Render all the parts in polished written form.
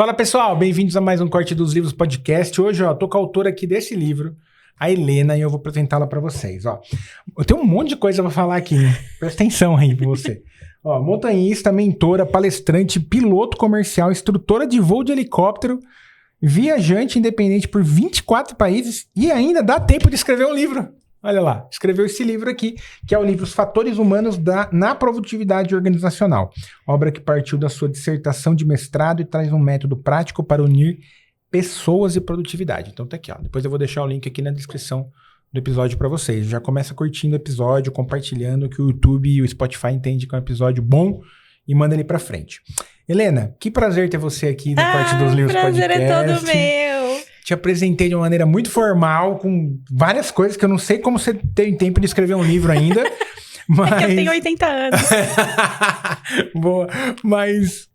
Fala pessoal, bem-vindos a mais um Corte dos Livros Podcast. Hoje, tô com a autora aqui desse livro, a Helena, e eu vou apresentá-la para vocês. Eu tenho um monte de coisa para falar aqui, hein? Presta atenção aí pra você. Montanhista, mentora, palestrante, piloto comercial, instrutora de voo de helicóptero, viajante independente por 24 países e ainda dá tempo de escrever um livro. Olha lá, escreveu esse livro aqui, que é o livro Os Fatores Humanos na Produtividade Organizacional. Obra que partiu da sua dissertação de mestrado e traz um método prático para unir pessoas e produtividade. Então tá aqui, depois eu vou deixar o link aqui na descrição do episódio para vocês. Já começa curtindo o episódio, compartilhando, que o YouTube e o Spotify entendem que é um episódio bom e manda ele pra frente. Helena, que prazer ter você aqui no Corte dos Livros Podcast. O prazer é todo meu. Te apresentei de uma maneira muito formal, com várias coisas que eu não sei como você tem tempo de escrever um livro ainda. Mas... É que eu tenho 80 anos. Boa. Mas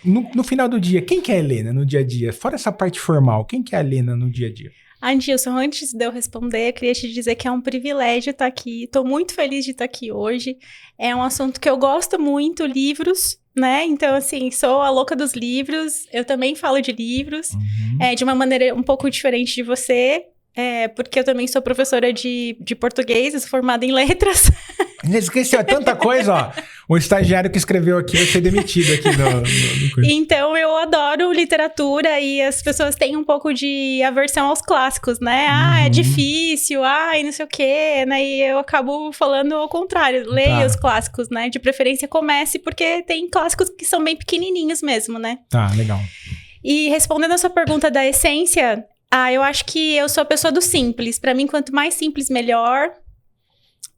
no final do dia, quem que é a Helena no dia a dia? Fora essa parte formal, quem que é a Helena no dia a dia? Adilson, antes de eu responder, eu queria te dizer que é um privilégio estar aqui. Estou muito feliz de estar aqui hoje. É um assunto que eu gosto muito, livros, né? Então, assim, sou a louca dos livros. Eu também falo de livros, de uma maneira um pouco diferente de você, porque eu também sou professora de português, eu sou formada em letras. Esqueceu tanta coisa, O estagiário que escreveu aqui vai ser demitido aqui no curso. Então, eu adoro literatura e as pessoas têm um pouco de aversão aos clássicos, né? É difícil, e não sei o quê, né? E eu acabo falando ao contrário, leia os clássicos, né? De preferência comece, porque tem clássicos que são bem pequenininhos mesmo, né? Tá, legal. E respondendo a sua pergunta da essência, eu acho que eu sou a pessoa do simples. Pra mim, quanto mais simples, melhor.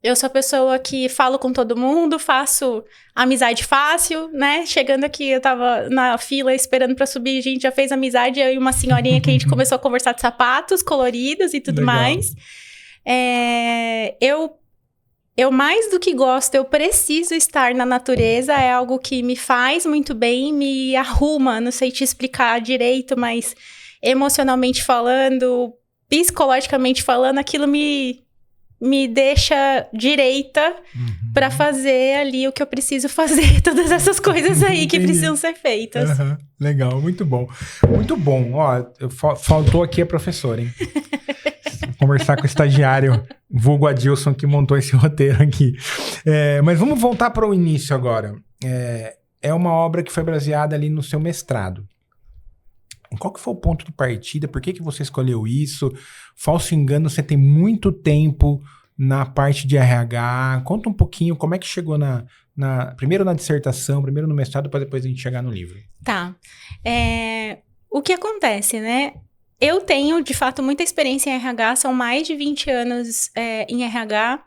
Eu sou a pessoa que falo com todo mundo, faço amizade fácil, né? Chegando aqui, eu tava na fila esperando pra subir, a gente já fez amizade, eu e uma senhorinha que a gente começou a conversar de sapatos coloridos e tudo mais. Eu mais do que gosto, eu preciso estar na natureza, é algo que me faz muito bem, me arruma, não sei te explicar direito, mas emocionalmente falando, psicologicamente falando, aquilo me deixa direita pra fazer ali o que eu preciso fazer, todas essas coisas aí que precisam ser feitas. Legal, muito bom. Muito bom. Faltou aqui a professora, hein? Conversar com o estagiário, vulgo Adilson, que montou esse roteiro aqui. Mas vamos voltar para o início agora. É uma obra que foi baseada ali no seu mestrado. Qual que foi o ponto de partida? Por que você escolheu isso? Falso engano, você tem muito tempo na parte de RH. Conta um pouquinho como é que chegou primeiro na dissertação, primeiro no mestrado, para depois a gente chegar no livro. Tá. O que acontece, né? Eu tenho, de fato, muita experiência em RH, são mais de 20 anos em RH.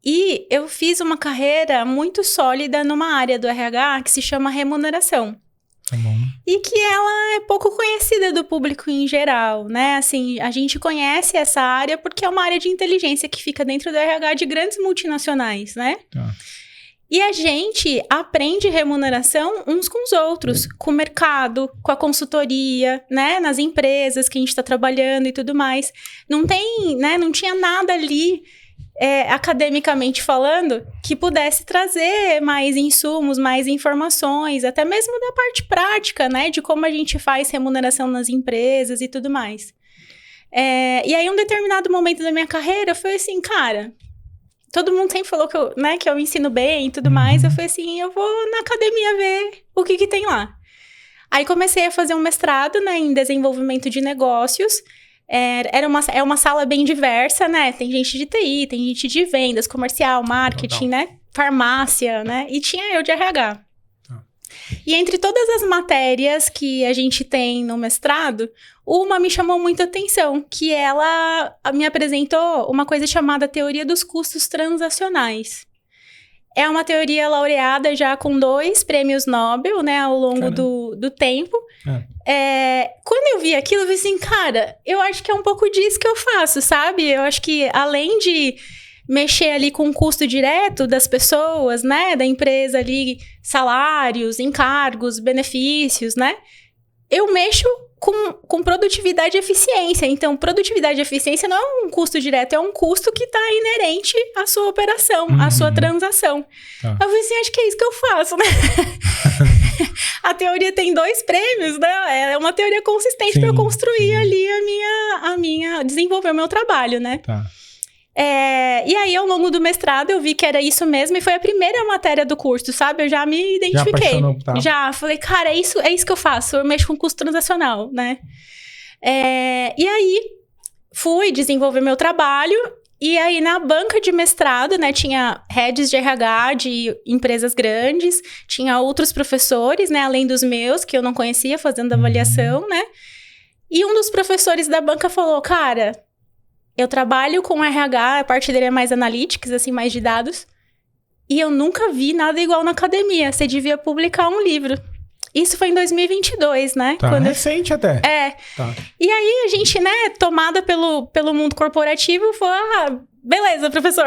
E eu fiz uma carreira muito sólida numa área do RH que se chama remuneração. Tá bom. E que ela é pouco conhecida do público em geral, né? Assim, a gente conhece essa área porque é uma área de inteligência que fica dentro do RH de grandes multinacionais, né? Tá. E a gente aprende remuneração uns com os outros, com o mercado, com a consultoria, né? Nas empresas que a gente está trabalhando e tudo mais. Não tem, né? Não tinha nada ali... academicamente falando, que pudesse trazer mais insumos, mais informações, até mesmo da parte prática, né? De como a gente faz remuneração nas empresas e tudo mais. E aí, um determinado momento da minha carreira, foi assim, cara... Todo mundo sempre falou que eu ensino bem e tudo mais. Eu falei assim, eu vou na academia ver o que tem lá. Aí, comecei a fazer um mestrado, né, em desenvolvimento de negócios. É uma sala bem diversa, né? Tem gente de TI, tem gente de vendas, comercial, marketing, né? Farmácia, né? E tinha eu de RH. E entre todas as matérias que a gente tem no mestrado, uma me chamou muita atenção, que ela me apresentou uma coisa chamada Teoria dos Custos Transacionais. É uma teoria laureada já com 2 prêmios Nobel, né, ao longo do tempo. Quando eu vi aquilo, eu falei assim, cara, eu acho que é um pouco disso que eu faço, sabe? Eu acho que além de mexer ali com o custo direto das pessoas, né, da empresa salários, encargos, benefícios, né? Eu mexo com produtividade e eficiência. Então, produtividade e eficiência não é um custo direto, é um custo que está inerente à sua operação, à sua transação. Eu falei assim, acho que é isso que eu faço, né? a teoria tem 2 prêmios, né? É uma teoria consistente para eu construir ali desenvolver o meu trabalho, né? Tá. E aí, ao longo do mestrado, eu vi que era isso mesmo, e foi a primeira matéria do curso, sabe? Eu já me identifiquei. Já falei, cara, é isso que eu faço, eu mexo com custo transacional, né? E aí, fui desenvolver meu trabalho, e aí na banca de mestrado, né, tinha heads de RH de empresas grandes, tinha outros professores, né, além dos meus, que eu não conhecia, fazendo avaliação, né? E um dos professores da banca falou, cara, eu trabalho com RH, a parte dele é mais analytics, assim, mais de dados, e eu nunca vi nada igual na academia, você devia publicar um livro. Isso foi em 2022, né? Tá, recente até. Tá. E aí, a gente, né, tomada pelo mundo corporativo, falou, beleza, professor.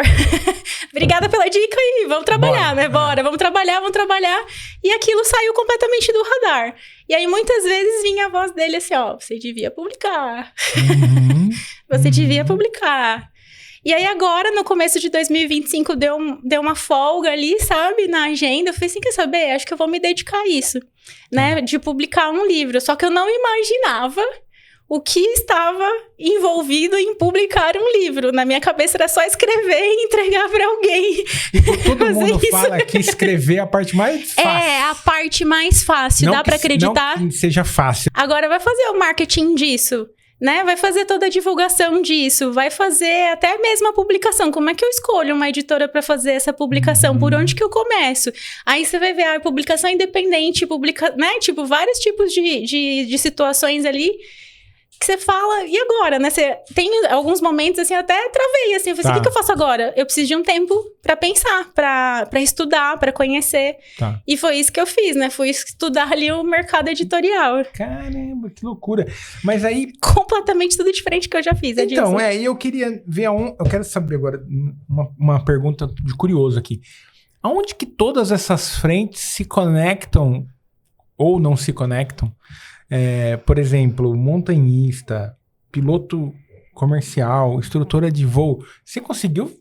Obrigada pela dica aí, vamos trabalhar, né? Bora, vamos trabalhar. E aquilo saiu completamente do radar. E aí, muitas vezes, vinha a voz dele assim, você devia publicar. Você devia publicar. E aí, agora, no começo de 2025, deu uma folga ali, sabe, na agenda. Eu falei assim, quer saber? Acho que eu vou me dedicar a isso, né? De publicar um livro. Só que eu não imaginava o que estava envolvido em publicar um livro. Na minha cabeça era só escrever e entregar para alguém. E todo mundo fala que escrever é a parte mais fácil. É, a parte mais fácil. Não dá para acreditar? Não que seja fácil. Agora, vai fazer o marketing disso, né? Vai fazer toda a divulgação disso, vai fazer até mesmo a publicação. Como é que eu escolho uma editora para fazer essa publicação? Por onde que eu começo? Aí você vai ver a publicação independente, né? Tipo, vários tipos de situações ali que você fala, e agora, né? Você tem alguns momentos, assim, eu até travei, assim, eu falei assim, o que eu faço agora? Eu preciso de um tempo pra pensar, pra estudar, pra conhecer. Tá. E foi isso que eu fiz, né? Fui estudar ali o mercado editorial. Caramba, que loucura. Mas aí... Completamente tudo diferente que eu já fiz, Então, e eu queria ver eu quero saber agora, uma pergunta de curioso aqui. Aonde que todas essas frentes se conectam ou não se conectam? Por exemplo, montanhista, piloto comercial, instrutora de voo. Você conseguiu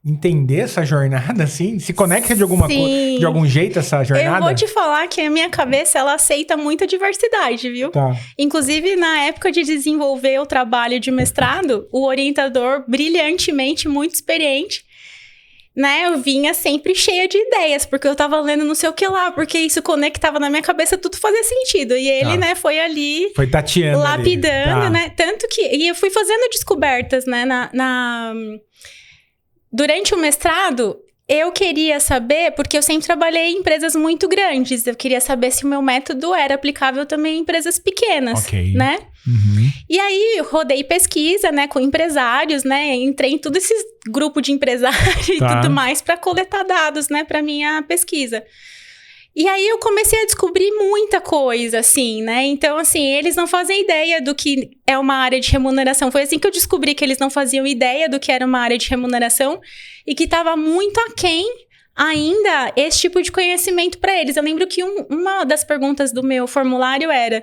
entender essa jornada, assim? Se conecta de alguma coisa, de algum jeito essa jornada? Eu vou te falar que a minha cabeça, ela aceita muita diversidade, viu? Tá. Inclusive, na época de desenvolver o trabalho de mestrado, o orientador, brilhantemente, muito experiente, né, eu vinha sempre cheia de ideias, porque eu tava lendo não sei o que lá, porque isso conectava na minha cabeça, tudo fazia sentido. E ele, né, foi ali... Foi tateando lapidando, né? Tanto que... E eu fui fazendo descobertas, né, durante o mestrado, eu queria saber, porque eu sempre trabalhei em empresas muito grandes, eu queria saber se o meu método era aplicável também em empresas pequenas, né? Uhum. E aí, eu rodei pesquisa, né, com empresários, né, entrei em todo esse grupo de empresários e tudo mais para coletar dados, né, para minha pesquisa. E aí, eu comecei a descobrir muita coisa, assim, né? Então, assim, eles não fazem ideia do que é uma área de remuneração. Foi assim que eu descobri que eles não faziam ideia do que era uma área de remuneração e que estava muito aquém ainda esse tipo de conhecimento para eles. Eu lembro que uma das perguntas do meu formulário era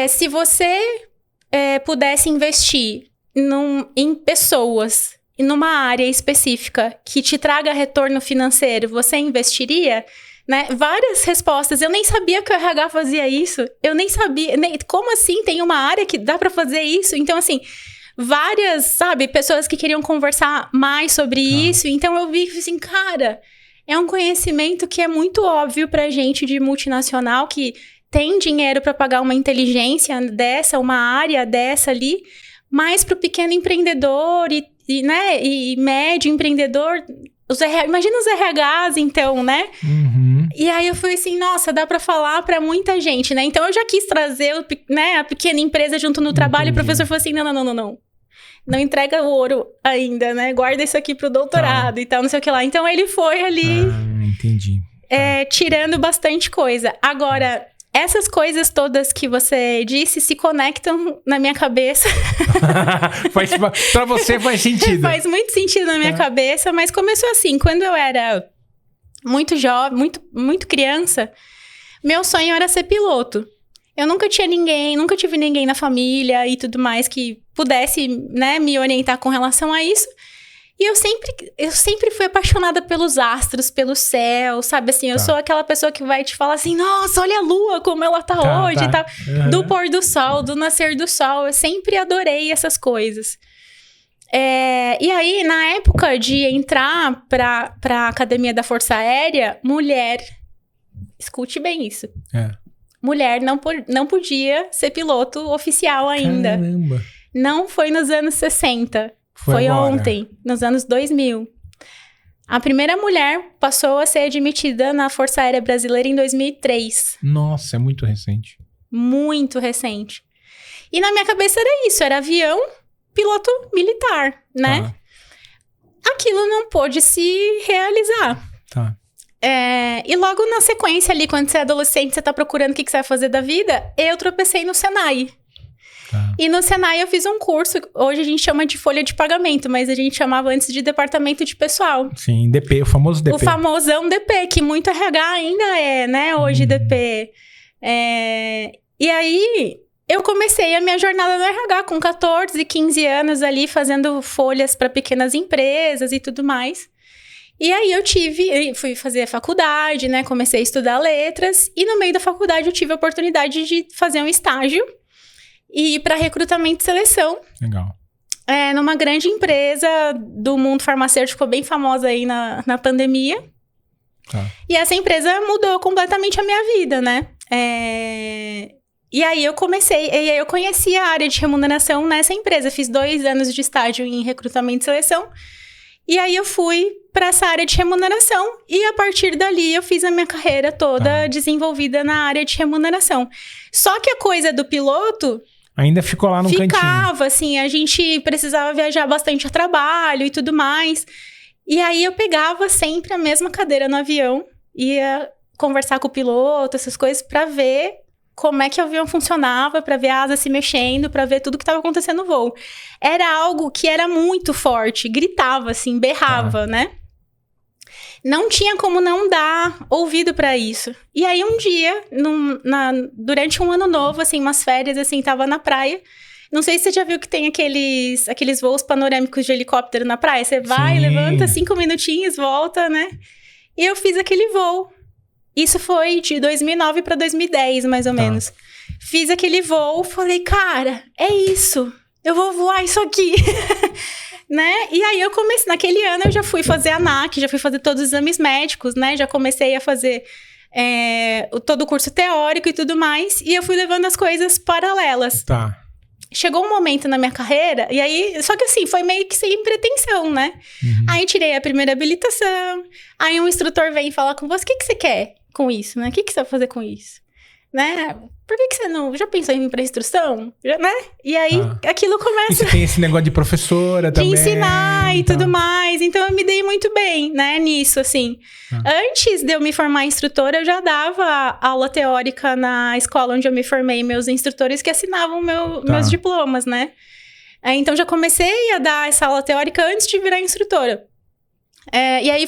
se você pudesse investir em pessoas, numa área específica que te traga retorno financeiro, você investiria? Né? Várias respostas. Eu nem sabia que o RH fazia isso. Eu nem sabia. Como assim? Tem uma área que dá para fazer isso? Então, assim, várias, sabe, pessoas que queriam conversar mais sobre isso. Então, eu vi assim, cara, é um conhecimento que é muito óbvio pra gente de multinacional que tem dinheiro para pagar uma inteligência dessa, uma área dessa ali, mas pro pequeno empreendedor né, e médio empreendedor, imagina os RHs, então, né? Uhum. E aí eu fui assim, nossa, dá pra falar pra muita gente, né? Então eu já quis trazer a pequena empresa junto no trabalho. Entendi. E o professor falou assim, não. Não entrega o ouro ainda, né? Guarda isso aqui pro doutorado e tal, não sei o que lá. Então ele foi ali... entendi. Tirando bastante coisa. Agora... Essas coisas todas que você disse se conectam na minha cabeça. Pra você faz sentido. Faz muito sentido na minha cabeça, mas começou assim. Quando eu era muito jovem, muito criança, meu sonho era ser piloto. Eu nunca tive ninguém na família e tudo mais que pudesse, né, me orientar com relação a isso. E eu sempre fui apaixonada pelos astros, pelo céu, sabe? Assim, eu sou aquela pessoa que vai te falar assim, nossa, olha a lua, como ela tá hoje e tal. Do pôr do sol, do nascer do sol. Eu sempre adorei essas coisas. E aí, na época de entrar pra Academia da Força Aérea, mulher... Escute bem isso. Mulher não podia ser piloto oficial ainda. Caramba! Não foi nos anos 60. Foi ontem, nos anos 2000. A primeira mulher passou a ser admitida na Força Aérea Brasileira em 2003. Nossa, é muito recente. Muito recente. E na minha cabeça era isso, era avião, piloto militar, né? Aquilo não pôde se realizar. E logo na sequência ali, quando você é adolescente, você tá procurando o que você vai fazer da vida, eu tropecei no Senai. E no Senai eu fiz um curso, hoje a gente chama de folha de pagamento, mas a gente chamava antes de departamento de pessoal. Sim, DP, o famoso DP. O famosão DP, que muito RH ainda é, né, hoje DP. E aí, eu comecei a minha jornada no RH com 14, 15 anos ali, fazendo folhas para pequenas empresas e tudo mais. E aí fui fazer faculdade, né, comecei a estudar letras, e no meio da faculdade eu tive a oportunidade de fazer um estágio e ir para recrutamento e seleção. Legal. Numa grande empresa do mundo farmacêutico, ficou bem famosa aí na pandemia. E essa empresa mudou completamente a minha vida, né? E aí eu conheci a área de remuneração nessa empresa. Fiz 2 anos de estágio em recrutamento e seleção. E aí eu fui para essa área de remuneração. E a partir dali eu fiz a minha carreira toda desenvolvida na área de remuneração. Só que a coisa do piloto... Ainda ficou lá no cantinho. Ficava, assim, a gente precisava viajar bastante a trabalho e tudo mais. E aí eu pegava sempre a mesma cadeira no avião, ia conversar com o piloto, essas coisas, pra ver como é que o avião funcionava, pra ver a asa se mexendo, pra ver tudo que estava acontecendo no voo. Era algo que era muito forte, gritava, assim, berrava, né? Não tinha como não dar ouvido pra isso. E aí, um dia, durante um ano novo, assim, umas férias, assim, tava na praia. Não sei se você já viu que tem aqueles voos panorâmicos de helicóptero na praia. Você vai, levanta 5 minutinhos, volta, né? E eu fiz aquele voo. Isso foi de 2009 para 2010, mais ou menos. Fiz aquele voo, falei, cara, é isso. Eu vou voar isso aqui. Né? E aí eu comecei, naquele ano eu já fui fazer ANAC, já fui fazer todos os exames médicos, né? Já comecei a fazer todo o curso teórico e tudo mais. E eu fui levando as coisas paralelas. Chegou um momento na minha carreira, e aí... Só que assim, foi meio que sem pretensão, né? Aí tirei a primeira habilitação, aí um instrutor vem falar com você, o que você quer com isso, né? O que você vai fazer com isso? Né? Por que você não... Já pensou em vir pra instrução? Né? E aí, aquilo começa... E você tem esse negócio de professora também. De ensinar e tudo mais. Então, eu me dei muito bem, né? Nisso, assim. Antes de eu me formar instrutora, eu já dava aula teórica na escola onde eu me formei. Meus instrutores que assinavam meus diplomas, né? Então, já comecei a dar essa aula teórica antes de virar instrutora. E aí,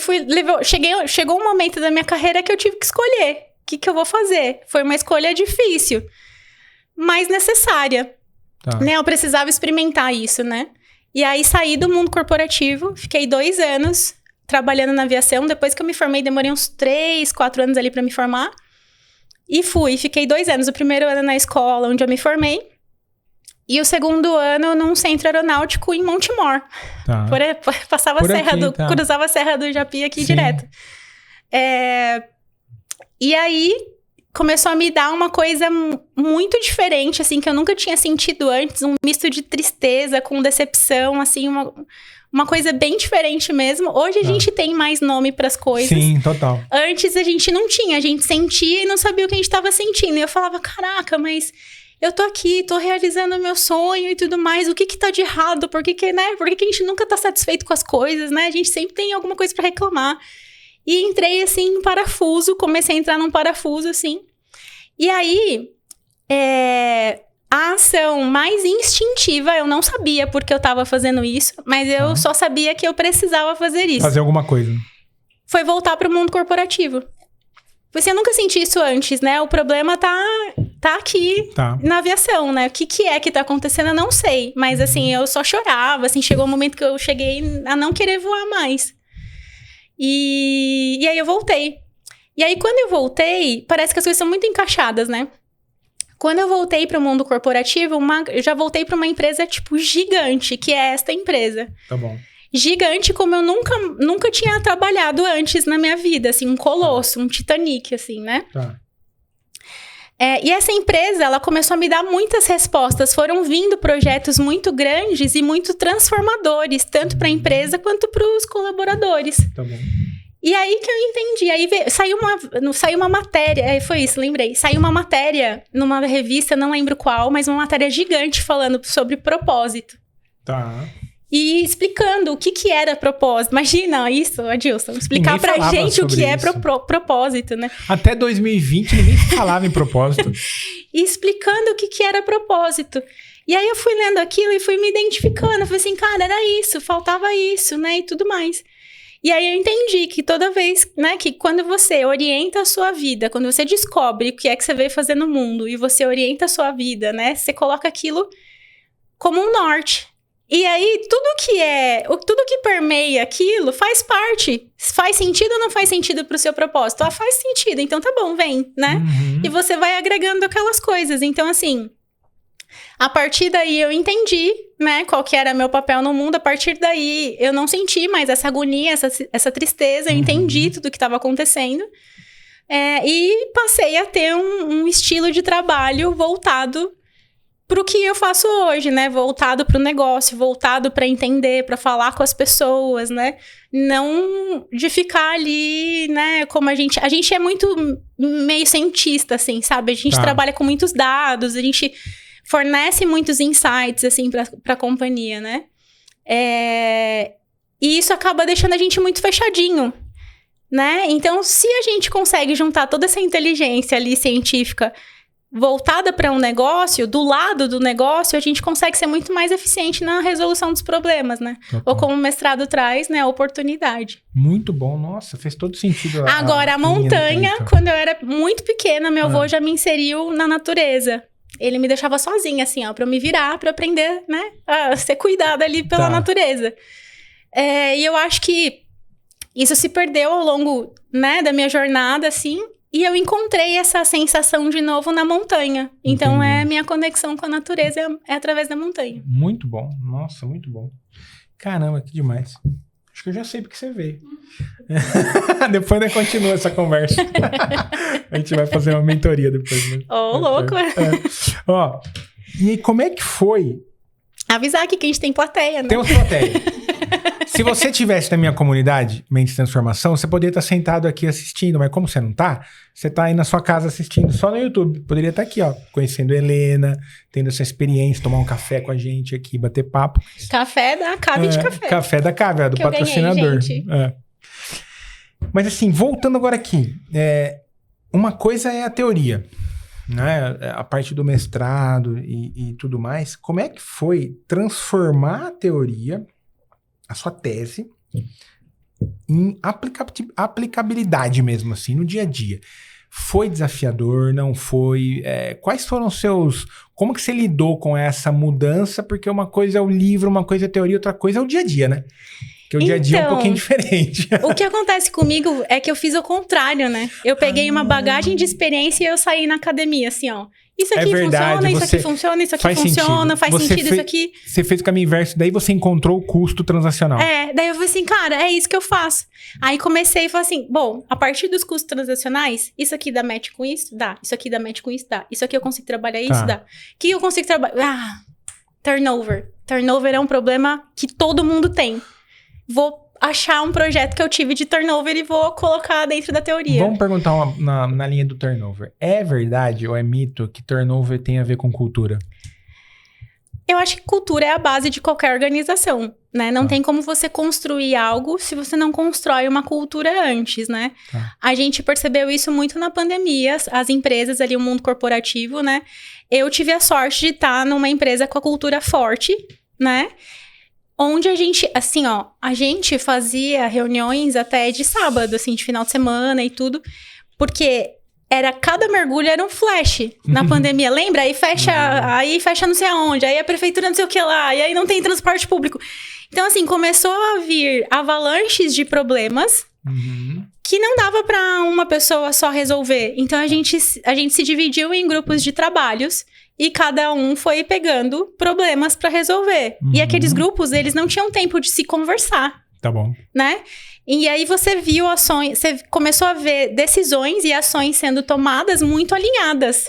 chegou um momento da minha carreira que eu tive que escolher. O que eu vou fazer? Foi uma escolha difícil, mas necessária. Né? Eu precisava experimentar isso, né? E aí, saí do mundo corporativo, fiquei 2 anos trabalhando na aviação. Depois que eu me formei, demorei uns 3, 4 anos ali para me formar. E fiquei 2 anos. O primeiro ano na escola, onde eu me formei. E o segundo ano num centro aeronáutico em Montemor. Passava cruzava a Serra do Japi aqui direto. E aí, começou a me dar uma coisa muito diferente, assim, que eu nunca tinha sentido antes. Um misto de tristeza com decepção, assim, uma coisa bem diferente mesmo. Hoje a gente tem mais nome pras coisas. Sim, total. Antes a gente não tinha, a gente sentia e não sabia o que a gente tava sentindo. E eu falava, caraca, mas eu tô aqui, tô realizando o meu sonho e tudo mais. O que tá de errado? Por que a gente nunca tá satisfeito com as coisas, né? A gente sempre tem alguma coisa pra reclamar. E entrei, assim, em parafuso. Comecei a entrar num parafuso, assim. E aí, a ação mais instintiva, eu não sabia porque eu tava fazendo isso. Mas eu só sabia que eu precisava fazer isso. Fazer alguma coisa. Foi voltar pro mundo corporativo. Você nunca senti isso antes, né? O problema tá tá aqui na aviação, né? O que é que tá acontecendo, eu não sei. Mas, assim, eu só chorava, assim, chegou um momento que eu cheguei a não querer voar mais. E aí eu voltei. E aí, quando eu voltei, parece que as coisas são muito encaixadas, né? Quando eu voltei para o mundo corporativo, eu já voltei para uma empresa, tipo, gigante, que é esta empresa. Tá bom. Gigante como eu nunca tinha trabalhado antes na minha vida, assim, um colosso, um Titanic, assim, né? Tá. E essa empresa, ela começou a me dar muitas respostas. Foram vindo projetos muito grandes e muito transformadores, tanto para a empresa quanto para os colaboradores. Tá bom. E aí que eu entendi. Aí saiu uma matéria, foi isso, lembrei. Saiu uma matéria numa revista, não lembro qual, mas uma matéria gigante falando sobre propósito. Tá. E explicando o que era propósito. Imagina isso, Adilson. Explicar pra gente o que é propósito, né? Até 2020 ninguém falava em propósito. E explicando o que era propósito. E aí eu fui lendo aquilo e fui me identificando. Eu falei assim, cara, era isso, faltava isso, né? E tudo mais. E aí eu entendi que toda vez, né, que quando você orienta a sua vida, quando você descobre o que é que você veio fazer no mundo e você orienta a sua vida, né, você coloca aquilo como um norte. E aí tudo que permeia aquilo faz parte. Faz sentido ou não faz sentido pro seu propósito? Ah, faz sentido, então tá bom, vem, né? Uhum. E você vai agregando aquelas coisas. Então, assim, a partir daí eu entendi, né, qual que era meu papel no mundo. A partir daí eu não senti mais essa agonia, essa tristeza. Eu entendi tudo que estava acontecendo. E passei a ter um estilo de trabalho voltado pro que eu faço hoje, né? Voltado pro negócio, voltado para entender, para falar com as pessoas, né? Não de ficar ali, né? Como a gente é muito meio cientista, assim, sabe? A gente trabalha com muitos dados, a gente fornece muitos insights, assim, para a companhia, né? E isso acaba deixando a gente muito fechadinho, né? Então, se a gente consegue juntar toda essa inteligência ali científica voltada para um negócio, do lado do negócio, a gente consegue ser muito mais eficiente na resolução dos problemas, né? Ou como o mestrado traz, né? A oportunidade. Muito bom. Nossa, fez todo sentido. Agora, a montanha, quando eu era muito pequena, meu avô já me inseriu na natureza. Ele me deixava sozinha, assim, ó, pra eu me virar, pra eu aprender, né? A ser cuidada ali pela natureza. E eu acho que isso se perdeu ao longo, né, da minha jornada, assim. E eu encontrei essa sensação de novo na montanha. Então, minha conexão com a natureza é através da montanha. Muito bom. Nossa, muito bom. Caramba, que demais. Acho que eu já sei porque você veio. Depois a gente continua essa conversa. A gente vai fazer uma mentoria depois. Né? Louco. Ó, e como é que foi? Avisar aqui que a gente tem plateia, né? Temos plateia. Se você tivesse na minha comunidade, Mente de Transformação, você poderia estar sentado aqui assistindo, mas como você não tá, você tá aí na sua casa assistindo só no YouTube. Poderia estar aqui, ó, conhecendo a Helena, tendo essa experiência, tomar um café com a gente aqui, bater papo. Café da Cave de Café. Café da Cave, do patrocinador. Mas assim, voltando agora aqui, uma coisa é a teoria, né? A parte do mestrado e tudo mais. Como é que foi transformar a teoria, a sua tese, em aplicabilidade mesmo, assim, no dia a dia? Foi desafiador? Não foi? Quais foram os seus... Como que você lidou com essa mudança? Porque uma coisa é o livro, uma coisa é a teoria, outra coisa é o dia a dia, né? Porque o dia a dia é um pouquinho diferente. O que acontece comigo é que eu fiz o contrário, né? Eu peguei uma bagagem de experiência e eu saí na academia, assim, ó. Isso aqui funciona, isso aqui funciona, isso aqui funciona, faz sentido isso aqui. Você fez o caminho inverso, daí você encontrou o custo transacional. Daí eu falei assim, cara, é isso que eu faço. Aí comecei e falei assim, bom, a partir dos custos transacionais, isso aqui dá match com isso? Dá. Isso aqui dá match com isso? Dá. Isso aqui eu consigo trabalhar isso? Dá. O que eu consigo trabalhar? Turnover. Turnover é um problema que todo mundo tem. Vou achar um projeto que eu tive de turnover e vou colocar dentro da teoria. Vamos perguntar na linha do turnover. É verdade ou é mito que turnover tem a ver com cultura? Eu acho que cultura é a base de qualquer organização, né? Não tem como você construir algo se você não constrói uma cultura antes, né? A gente percebeu isso muito na pandemia, as empresas ali, o mundo corporativo, né? Eu tive a sorte de estar numa empresa com a cultura forte, né? Onde a gente, assim, ó, a gente fazia reuniões até de sábado, assim, de final de semana e tudo, porque cada mergulho era um flash na pandemia, lembra? Aí fecha não sei aonde, aí a prefeitura não sei o que lá, e aí não tem transporte público. Então, assim, começou a vir avalanches de problemas que não dava para uma pessoa só resolver. Então, a gente se dividiu em grupos de trabalhos e cada um foi pegando problemas para resolver. E aqueles grupos, eles não tinham tempo de se conversar. Tá bom. Né? E aí você viu ações, você começou a ver decisões e ações sendo tomadas muito alinhadas,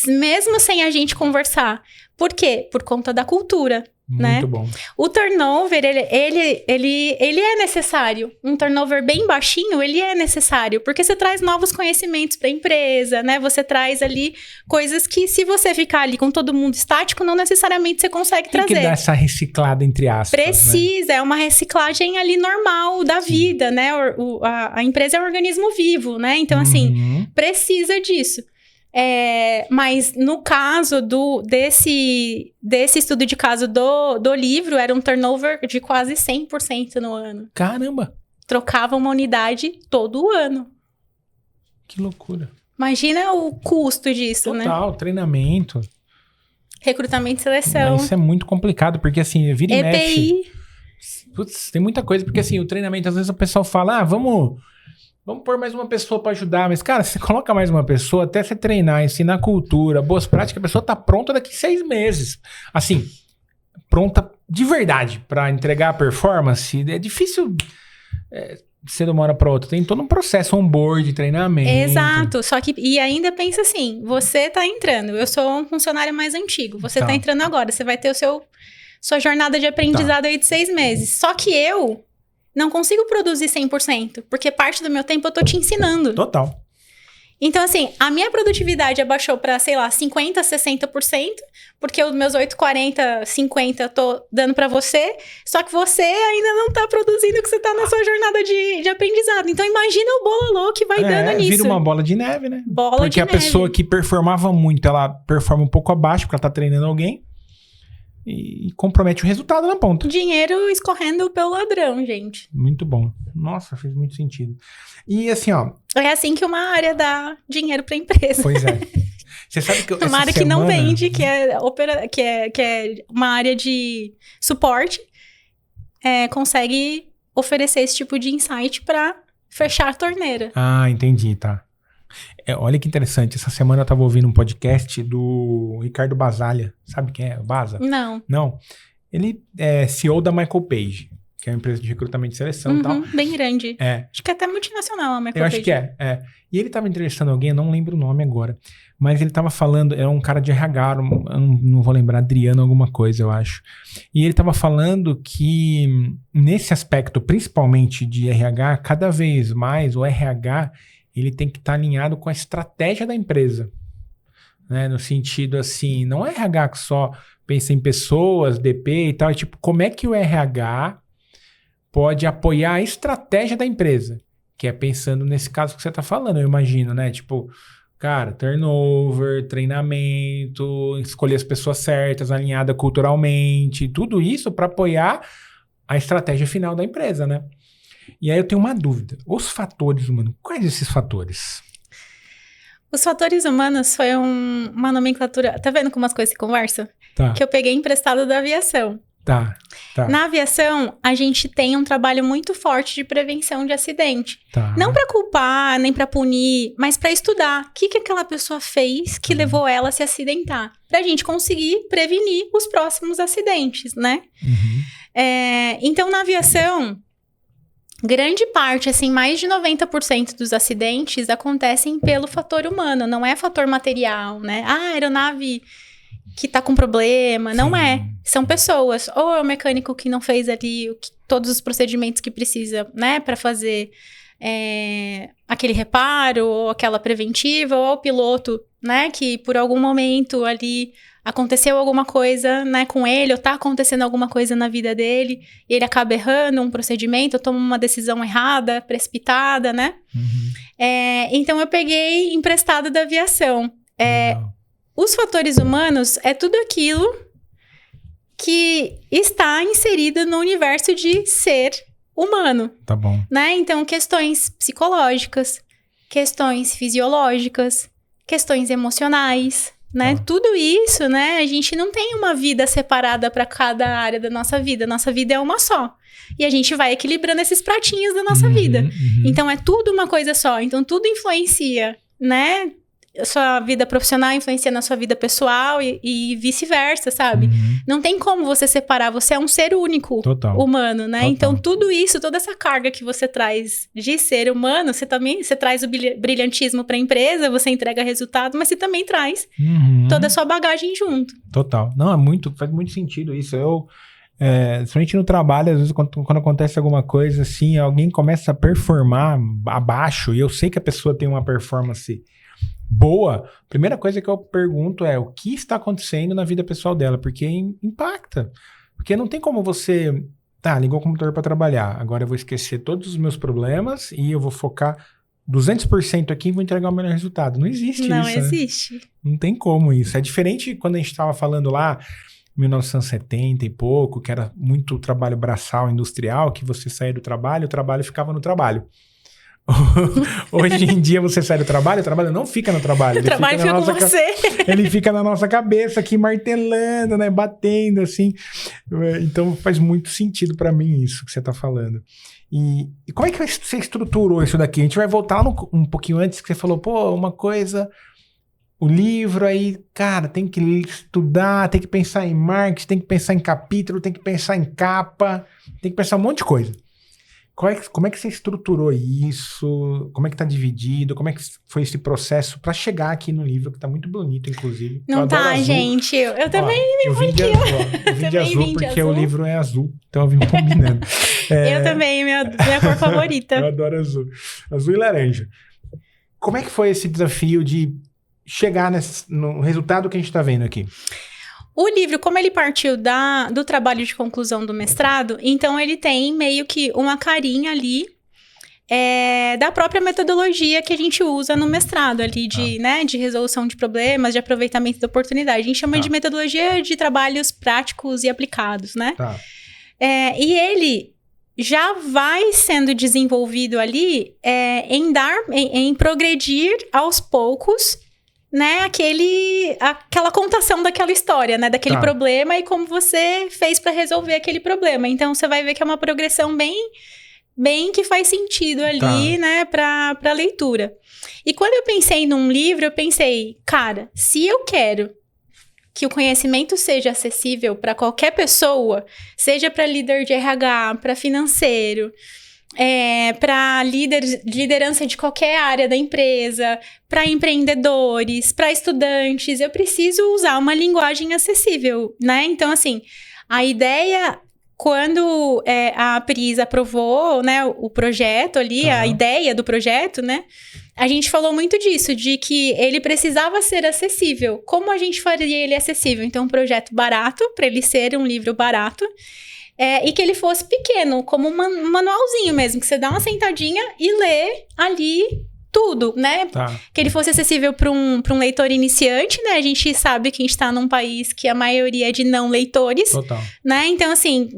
mesmo sem a gente conversar. Por quê? Por conta da cultura. Muito bom. O turnover, ele é necessário. Um turnover bem baixinho, ele é necessário. Porque você traz novos conhecimentos para a empresa, né? Você traz ali coisas que, se você ficar ali com todo mundo estático, não necessariamente você consegue trazer. Tem que dar essa reciclada, entre aspas. Precisa, né? É uma reciclagem ali normal da vida, né? A empresa é um organismo vivo, né? Então, assim, precisa disso. Mas no caso desse estudo de caso do livro, era um turnover de quase 100% no ano. Caramba! Trocava uma unidade todo ano. Que loucura. Imagina o custo disso, né? Total, treinamento. Recrutamento e seleção. Isso é muito complicado, porque assim, vira e mexe. EPI. Putz, tem muita coisa, porque assim, o treinamento, às vezes o pessoal fala, vamos pôr mais uma pessoa para ajudar. Mas, cara, você coloca mais uma pessoa, até você treinar, ensinar cultura, boas práticas, a pessoa tá pronta daqui 6 meses. Assim, pronta de verdade para entregar a performance. É difícil ser de uma hora para outra. Tem todo um processo, onboard, treinamento. Exato. Só que, e ainda pensa assim, você tá entrando, eu sou um funcionário mais antigo, você tá entrando agora, você vai ter sua jornada de aprendizado aí de 6 meses. Só que eu não consigo produzir 100%, porque parte do meu tempo eu tô te ensinando. Total. Então, assim, a minha produtividade abaixou pra, sei lá, 50%, 60%, porque os meus 8, 40, 50 eu tô dando pra você, só que você ainda não tá produzindo o que você tá na sua jornada de aprendizado. Então, imagina o bololô que vai dando nisso. Vira uma bola de neve, né? Porque a pessoa que performava muito, ela performa um pouco abaixo, porque ela tá treinando alguém. E compromete o resultado na ponta. Dinheiro escorrendo pelo ladrão, gente. Muito bom. Nossa, fez muito sentido. E assim, ó... É assim que uma área dá dinheiro pra empresa. Pois é. Você sabe que uma área que não vende, que é uma área de suporte, consegue oferecer esse tipo de insight pra fechar a torneira. Ah, entendi, tá. Olha que interessante, essa semana eu tava ouvindo um podcast do Ricardo Basalha, sabe quem é? O Baza? Não. Ele é CEO da Michael Page, que é uma empresa de recrutamento e seleção e tal. Bem grande. Acho que é até multinacional a Michael Page. Eu acho que é. E ele tava entrevistando alguém, eu não lembro o nome agora, mas ele tava falando, era um cara de RH, eu não vou lembrar, Adriano alguma coisa, eu acho. E ele tava falando que nesse aspecto, principalmente de RH, cada vez mais o RH... ele tem que estar alinhado com a estratégia da empresa, né? No sentido assim, não é RH que só pensa em pessoas, DP e tal, é tipo, como é que o RH pode apoiar a estratégia da empresa? Que é pensando nesse caso que você está falando, eu imagino, né? Tipo, cara, turnover, treinamento, escolher as pessoas certas, alinhada culturalmente, tudo isso para apoiar a estratégia final da empresa, né? E aí eu tenho uma dúvida. Os fatores humanos, quais esses fatores? Os fatores humanos foi uma nomenclatura... Tá vendo como as coisas se conversam? Tá. Que eu peguei emprestado da aviação. Tá. Na aviação, a gente tem um trabalho muito forte de prevenção de acidente. Tá. Não para culpar, nem para punir, mas para estudar. O que aquela pessoa fez que levou ela a se acidentar? Pra gente conseguir prevenir os próximos acidentes, né? Então, na aviação... grande parte, assim, mais de 90% dos acidentes acontecem pelo fator humano, não é fator material, né? A aeronave que tá com problema, não é. São pessoas. Ou é o mecânico que não fez ali todos os procedimentos que precisa, né? Pra fazer aquele reparo, ou aquela preventiva, ou o piloto, né? Que por algum momento ali... aconteceu alguma coisa, né, com ele, ou tá acontecendo alguma coisa na vida dele, e ele acaba errando um procedimento, ou toma uma decisão errada, precipitada, né? Então, eu peguei emprestado da aviação. Os fatores humanos é tudo aquilo que está inserido no universo de ser humano. Tá bom. Né? Então, questões psicológicas, questões fisiológicas, questões emocionais, né? Tudo isso, né? A gente não tem uma vida separada para cada área da nossa vida. Nossa vida é uma só. E a gente vai equilibrando esses pratinhos da nossa vida. Então, é tudo uma coisa só. Então, tudo influencia, né? A sua vida profissional influencia na sua vida pessoal e vice-versa, sabe? Não tem como você separar. Você é um ser único, humano, né? Então, tudo isso, toda essa carga que você traz de ser humano, você traz o brilhantismo para a empresa, você entrega resultado, mas você também traz toda a sua bagagem junto. Total. Não, faz muito sentido isso. Principalmente no trabalho, às vezes quando acontece alguma coisa assim, alguém começa a performar abaixo, e eu sei que a pessoa tem uma performance boa, a primeira coisa que eu pergunto é o que está acontecendo na vida pessoal dela, porque impacta. Porque não tem como você... ligou o computador para trabalhar, agora eu vou esquecer todos os meus problemas e eu vou focar 200% aqui e vou entregar o melhor resultado. Não existe isso. Não existe. Né? Não tem como isso. É diferente quando a gente estava falando lá, 1970 e pouco, que era muito trabalho braçal, industrial, que você saía do trabalho, o trabalho ficava no trabalho. Hoje em dia você sai do trabalho, o trabalho não fica no trabalho. O trabalho fica com você. Ele fica na nossa cabeça aqui martelando, né? Batendo assim. Então faz muito sentido pra mim isso que você tá falando. E como é que você estruturou isso daqui? A gente vai voltar um pouquinho antes que você falou, uma coisa... O livro aí, cara, tem que estudar, tem que pensar em marketing, tem que pensar em capítulo, tem que pensar em capa, tem que pensar um monte de coisa. Como é que você estruturou isso? Como é que tá dividido? Como é que foi esse processo para chegar aqui no livro, que tá muito bonito, inclusive. Não tá, gente. Eu também me vim de azul. Eu vim de azul porque o livro é azul. Então eu vim combinando. Eu também, minha cor favorita. Eu adoro azul. Azul e laranja. Como é que foi esse desafio de chegar no resultado que a gente tá vendo aqui? O livro, como ele partiu do trabalho de conclusão do mestrado, então ele tem meio que uma carinha ali da própria metodologia que a gente usa no mestrado ali de resolução de problemas, de aproveitamento da oportunidade. A gente chama de metodologia de trabalhos práticos e aplicados, né? E ele já vai sendo desenvolvido ali em progredir aos poucos, né, aquela contação daquela história, né, daquele problema e como você fez para resolver aquele problema. Então, você vai ver que é uma progressão bem que faz sentido ali, né, pra leitura. E quando eu pensei num livro, eu pensei, cara, se eu quero que o conhecimento seja acessível para qualquer pessoa, seja para líder de RH, para financeiro, para liderança de qualquer área da empresa, para empreendedores, para estudantes, eu preciso usar uma linguagem acessível, né? Então, assim, a ideia, quando a Pris aprovou, né, o projeto ali, a ideia do projeto, né? A gente falou muito disso, de que ele precisava ser acessível. Como a gente faria ele acessível? Então, um projeto barato, para ele ser um livro barato, e que ele fosse pequeno, como um manualzinho mesmo, que você dá uma sentadinha e lê ali tudo, né? Que ele fosse acessível para um leitor iniciante, né? A gente sabe que a gente está num país que a maioria é de não leitores, né? Então, assim,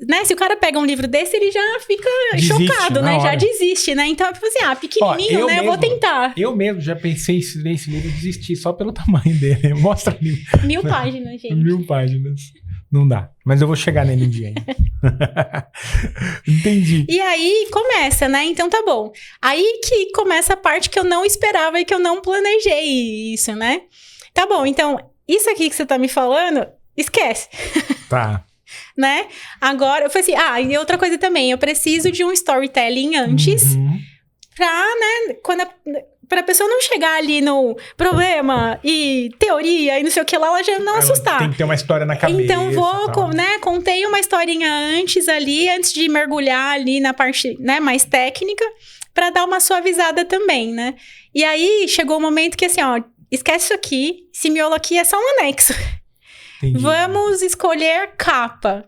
né, se o cara pega um livro desse, ele já fica chocado, né? Já desiste, né? Então, tipo assim, pequenininho, né? Eu vou tentar. Eu mesmo já pensei nesse livro e desisti só pelo tamanho dele. Mostra o livro. 1000 páginas, gente. 1000 páginas. Não dá. Mas eu vou chegar nele um dia ainda. Entendi. E aí começa, né? Então tá bom. Aí que começa a parte que eu não esperava e que eu não planejei isso, né? Tá bom, então, isso aqui que você tá me falando, esquece. Né? Agora, eu falei assim, e outra coisa também, eu preciso de um storytelling antes pra, né, pra pessoa não chegar ali no problema e teoria e não sei o que lá, ela já não assustar. Tem que ter uma história na cabeça. Então, contei uma historinha antes de mergulhar ali na parte, né, mais técnica, pra dar uma suavizada também, né? E aí, chegou o momento que assim, esquece isso aqui, esse miolo aqui é só um anexo. Entendi. Vamos escolher capa.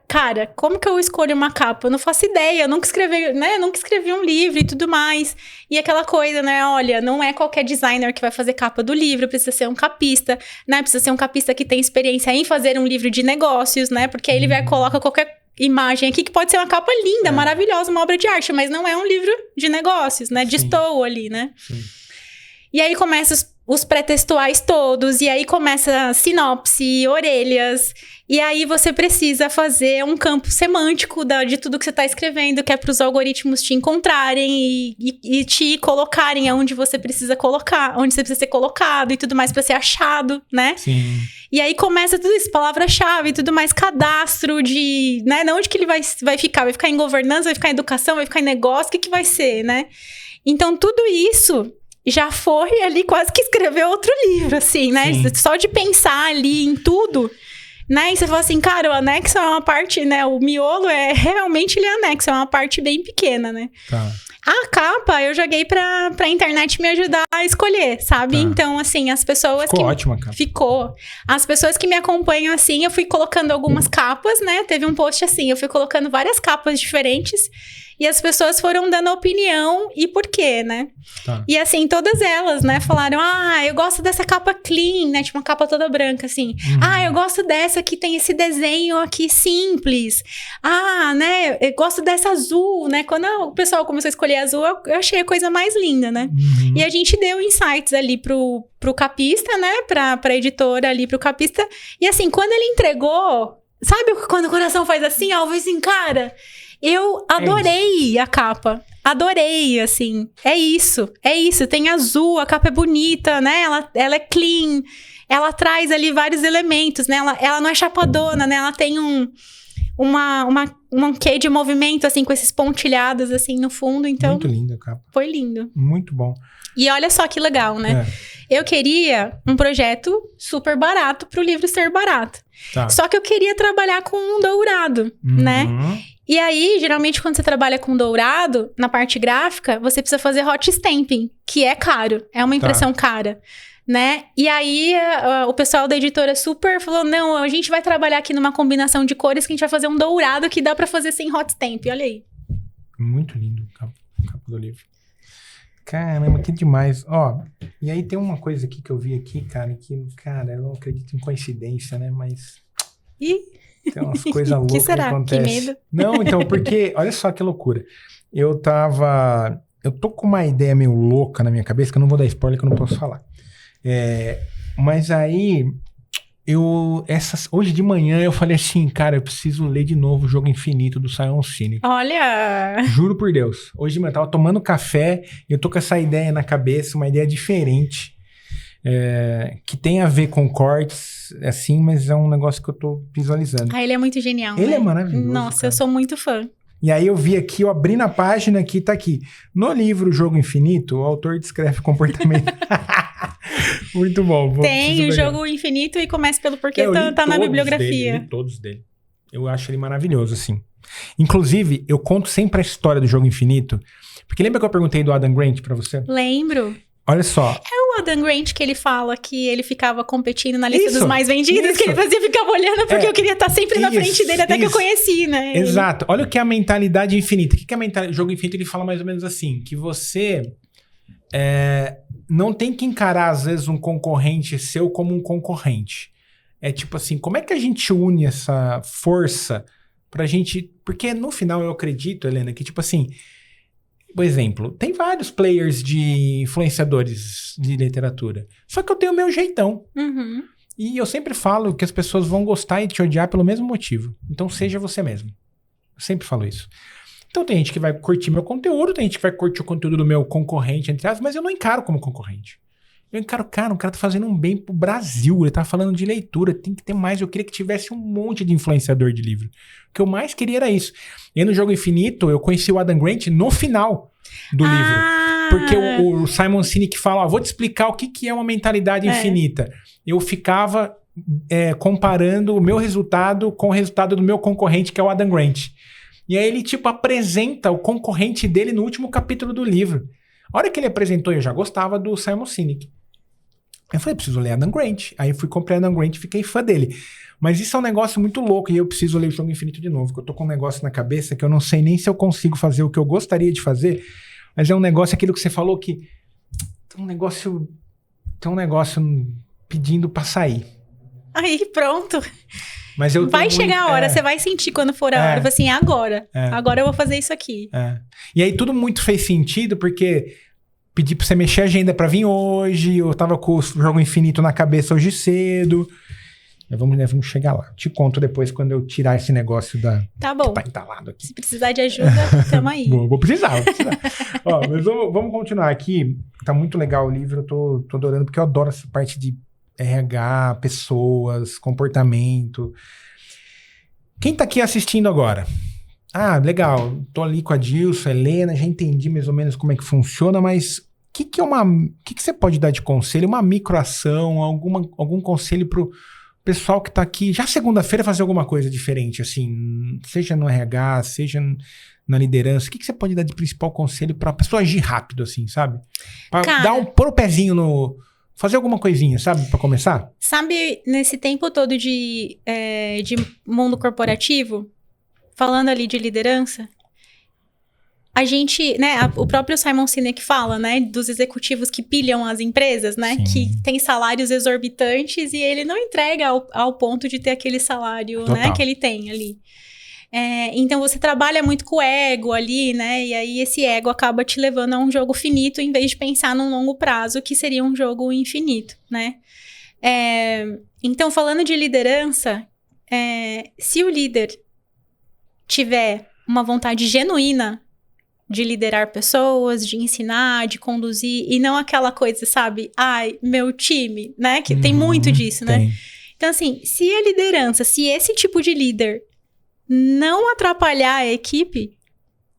Cara, como que eu escolho uma capa? Eu não faço ideia, eu nunca escrevi um livro e tudo mais. E aquela coisa, né? Olha, não é qualquer designer que vai fazer capa do livro, precisa ser um capista, né? Precisa ser um capista que tem experiência em fazer um livro de negócios, né? Porque aí ele coloca qualquer imagem aqui que pode ser uma capa linda, maravilhosa, uma obra de arte, mas não é um livro de negócios, né? Destoa ali, né? Sim. E aí começa os pré-textuais todos, e aí começa a sinopse, orelhas, e aí você precisa fazer um campo semântico de tudo que você está escrevendo, que é para os algoritmos te encontrarem e te colocarem onde você precisa colocar, onde você precisa ser colocado e tudo mais para ser achado, né? Sim. E aí começa tudo isso, palavra-chave e tudo mais, cadastro de, né? Onde que ele vai ficar? Vai ficar em governança, vai ficar em educação, vai ficar em negócio, o que vai ser, né? Então tudo isso já foi ali quase que escrever outro livro, assim, né? Sim. Só de pensar ali em tudo, né? E você fala assim, cara, o anexo é uma parte, né? O miolo realmente ele é anexo, é uma parte bem pequena, né? Tá. A capa eu joguei pra internet me ajudar a escolher, sabe? Tá. Então, assim, as pessoas Ficou ótima, cara. Ficou. As pessoas que me acompanham, assim, eu fui colocando algumas capas, né? Teve um post assim, eu fui colocando várias capas diferentes. E as pessoas foram dando opinião e por quê, né? Tá. E assim, todas elas, né, falaram, eu gosto dessa capa clean, né? Tipo uma capa toda branca, assim. Eu gosto dessa que tem esse desenho aqui simples. Né, eu gosto dessa azul, né? Quando o pessoal começou a escolher azul, eu achei a coisa mais linda, né? E a gente deu insights ali pro capista, né? Pra editora ali, pro capista. E assim, quando ele entregou, sabe quando o coração faz assim? Eu falei assim, cara... Eu adorei a capa. Adorei, assim. É isso. Tem azul, a capa é bonita, né? Ela é clean. Ela traz ali vários elementos, né? Ela não é chapadona, né? Ela tem um quê de movimento, assim, com esses pontilhados, assim, no fundo. Então, muito linda a capa. Foi lindo. Muito bom. E olha só que legal, né? Eu queria um projeto super barato pro livro ser barato. Tá. Só que eu queria trabalhar com um dourado, né? E aí, geralmente, quando você trabalha com dourado, na parte gráfica, você precisa fazer hot stamping, que é caro. É uma impressão cara, né? E aí, o pessoal da editora super falou, não, a gente vai trabalhar aqui numa combinação de cores que a gente vai fazer um dourado que dá pra fazer sem hot stamp. Olha aí. Muito lindo o capa do livro. Caramba, que demais. E aí tem uma coisa aqui que eu vi aqui, cara, eu não acredito em coincidência, né? Mas... tem umas coisas loucas que será? acontecem. Que medo. Não, então, porque... Olha só que loucura. Eu tô com uma ideia meio louca na minha cabeça, que eu não vou dar spoiler, que eu não posso falar. Mas aí... hoje de manhã eu falei assim, cara, eu preciso ler de novo o Jogo Infinito do Simon Sinek. Olha! Juro por Deus. Hoje de manhã eu tava tomando café e eu tô com essa ideia na cabeça, uma ideia diferente, que tem a ver com cortes, assim, mas é um negócio que eu tô visualizando. Ele é muito genial, Ele né? é maravilhoso. Nossa, cara. Eu sou muito fã. E aí eu vi aqui, eu abri na página aqui, tá aqui. No livro Jogo Infinito, o autor descreve comportamento... Muito bom. Tem o Jogo Infinito e começa pelo porquê, tá na bibliografia. Eu li todos dele. Eu acho ele maravilhoso, assim. Inclusive, eu conto sempre a história do Jogo Infinito, porque lembra que eu perguntei do Adam Grant pra você? Lembro. Olha só. É o Adam Grant que ele fala que ele ficava competindo na lista dos mais vendidos, que ele ficava olhando porque eu queria estar sempre na frente dele, até que eu conheci, né? Exato. Olha o que é a mentalidade infinita. O que é a mentalidade? O Jogo Infinito, ele fala mais ou menos assim, que você não tem que encarar, às vezes, um concorrente seu como um concorrente. É tipo assim, como é que a gente une essa força pra gente... Porque no final eu acredito, Helena, que tipo assim... Por exemplo, tem vários players de influenciadores de literatura. Só que eu tenho o meu jeitão. Uhum. E eu sempre falo que as pessoas vão gostar e te odiar pelo mesmo motivo. Então seja você mesmo. Eu sempre falo isso. Então tem gente que vai curtir meu conteúdo, tem gente que vai curtir o conteúdo do meu concorrente, entre aspas, mas eu não encaro como concorrente. Eu encaro, cara, o cara tá fazendo um bem pro Brasil, ele tá falando de leitura, tem que ter mais. Eu queria que tivesse um monte de influenciador de livro. O que eu mais queria era isso. E no Jogo Infinito, eu conheci o Adam Grant no final do livro. Porque o Simon Sinek fala, vou te explicar o que é uma mentalidade infinita. Eu ficava comparando o meu resultado com o resultado do meu concorrente, que é o Adam Grant. E aí ele, tipo, apresenta o concorrente dele no último capítulo do livro. A hora que ele apresentou, eu já gostava do Simon Sinek. Eu falei, preciso ler Adam Grant. Aí fui comprar Adam Grant e fiquei fã dele. Mas isso é um negócio muito louco e eu preciso ler o Jogo Infinito de novo, porque eu tô com um negócio na cabeça que eu não sei nem se eu consigo fazer o que eu gostaria de fazer, mas é um negócio, aquilo que você falou, que tem um negócio pedindo pra sair. Aí, pronto. Mas eu vai chegar a hora, você vai sentir quando for a hora. Fala assim, agora. Agora eu vou fazer isso aqui. E aí tudo muito fez sentido, porque pedi pra você mexer a agenda pra vir hoje, eu tava com o jogo infinito na cabeça hoje cedo. Vamos chegar lá. Te conto depois quando eu tirar esse negócio Tá bom. que tá entalado aqui. Se precisar de ajuda, tamo aí. Vou precisar. Ó, mas vamos continuar aqui. Tá muito legal o livro, eu tô adorando, porque eu adoro essa parte de RH, pessoas, comportamento. Quem tá aqui assistindo agora? Ah, legal. Tô ali com a Dilson, a Helena, já entendi mais ou menos como é que funciona, mas o que você pode dar de conselho? Uma microação, algum conselho pro pessoal que tá aqui já segunda-feira fazer alguma coisa diferente, assim, seja no RH, seja na liderança. O que você pode dar de principal conselho pra pessoa agir rápido, assim, sabe? Pra pôr o pezinho no... Fazer alguma coisinha, sabe? Pra começar? Sabe, nesse tempo todo de mundo corporativo, falando ali de liderança, a gente, né, o próprio Simon Sinek fala, né, dos executivos que pilham as empresas, né, Sim. que tem salários exorbitantes e ele não entrega ao ponto de ter aquele salário, né, que ele tem ali. Então você trabalha muito com o ego ali, né? E aí esse ego acaba te levando a um jogo finito em vez de pensar num longo prazo, que seria um jogo infinito, né? Então, falando de liderança, se o líder tiver uma vontade genuína de liderar pessoas, de ensinar, de conduzir, e não aquela coisa, sabe? Ai, meu time, né? Que tem muito disso, né? Então, assim, se a liderança, se esse tipo de líder não atrapalhar a equipe,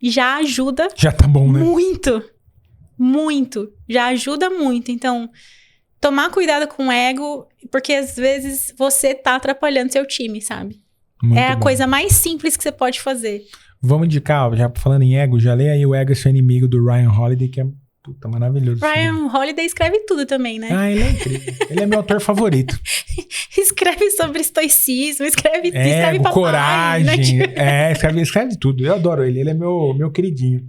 já ajuda. Já tá bom, né? Muito. Já ajuda muito. Então, tomar cuidado com o ego, porque às vezes você tá atrapalhando seu time, sabe? Muito a bom. coisa mais simples que você pode fazer. Vamos indicar, já falando em ego, já lê aí O Ego é Seu Inimigo, do Ryan Holiday, que é puta, maravilhoso. Ryan Holiday escreve tudo também, né? Ah, ele é incrível. Ele é meu autor favorito. Escreve sobre estoicismo, escreve papai, coragem. né? Escreve tudo. Eu adoro ele. Ele é meu queridinho.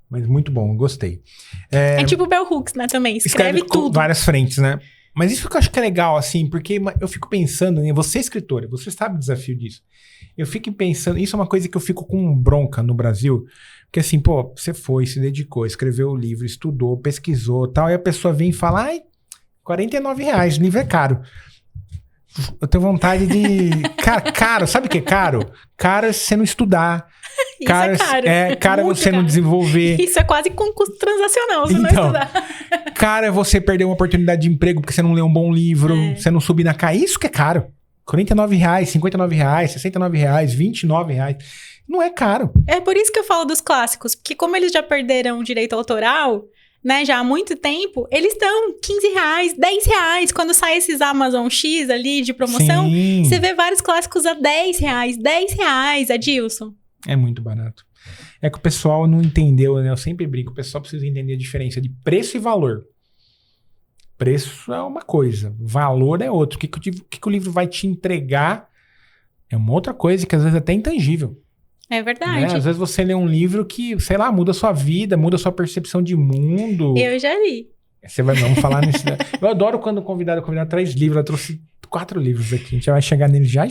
Mas muito bom, gostei. É tipo o Bell Hooks, né, também. Escreve tudo. Várias frentes, né? Mas isso que eu acho que é legal, assim, porque eu fico pensando, né? Você é escritora, você sabe o desafio disso. Eu fico pensando, isso é uma coisa que eu fico com bronca no Brasil, porque assim, pô, você se dedicou, escreveu o livro, estudou, pesquisou, tal, e a pessoa vem e fala, ai, R$49, o livro é caro. Eu tenho vontade de... Caro, sabe o que é caro? Caro é você não estudar. Isso é caro. Caro é você não desenvolver. Isso é quase com custo transacional, se não estudar. Caro é você perder uma oportunidade de emprego porque você não leu um bom livro, você não subir na caia. Isso que é caro. R$49, R$59, R$69, R$29. Não é caro. É por isso que eu falo dos clássicos, porque como eles já perderam o direito autoral, né, já há muito tempo, eles estão R$15, R$10. Quando sai esses Amazon X ali de promoção, Sim. Você vê vários clássicos a R$10, R$10, Adilson. É muito barato. É que o pessoal não entendeu, né? Eu sempre brinco, o pessoal precisa entender a diferença de preço e valor. Preço é uma coisa, valor é outro. O que o livro vai te entregar é uma outra coisa que às vezes é até intangível. É verdade. Né? Às vezes você lê um livro que, sei lá, muda a sua vida, muda a sua percepção de mundo. Eu já li. Vamos falar nisso. Eu adoro quando o convidado traz livro. Ela trouxe 4 livros aqui. A gente já vai chegar neles já.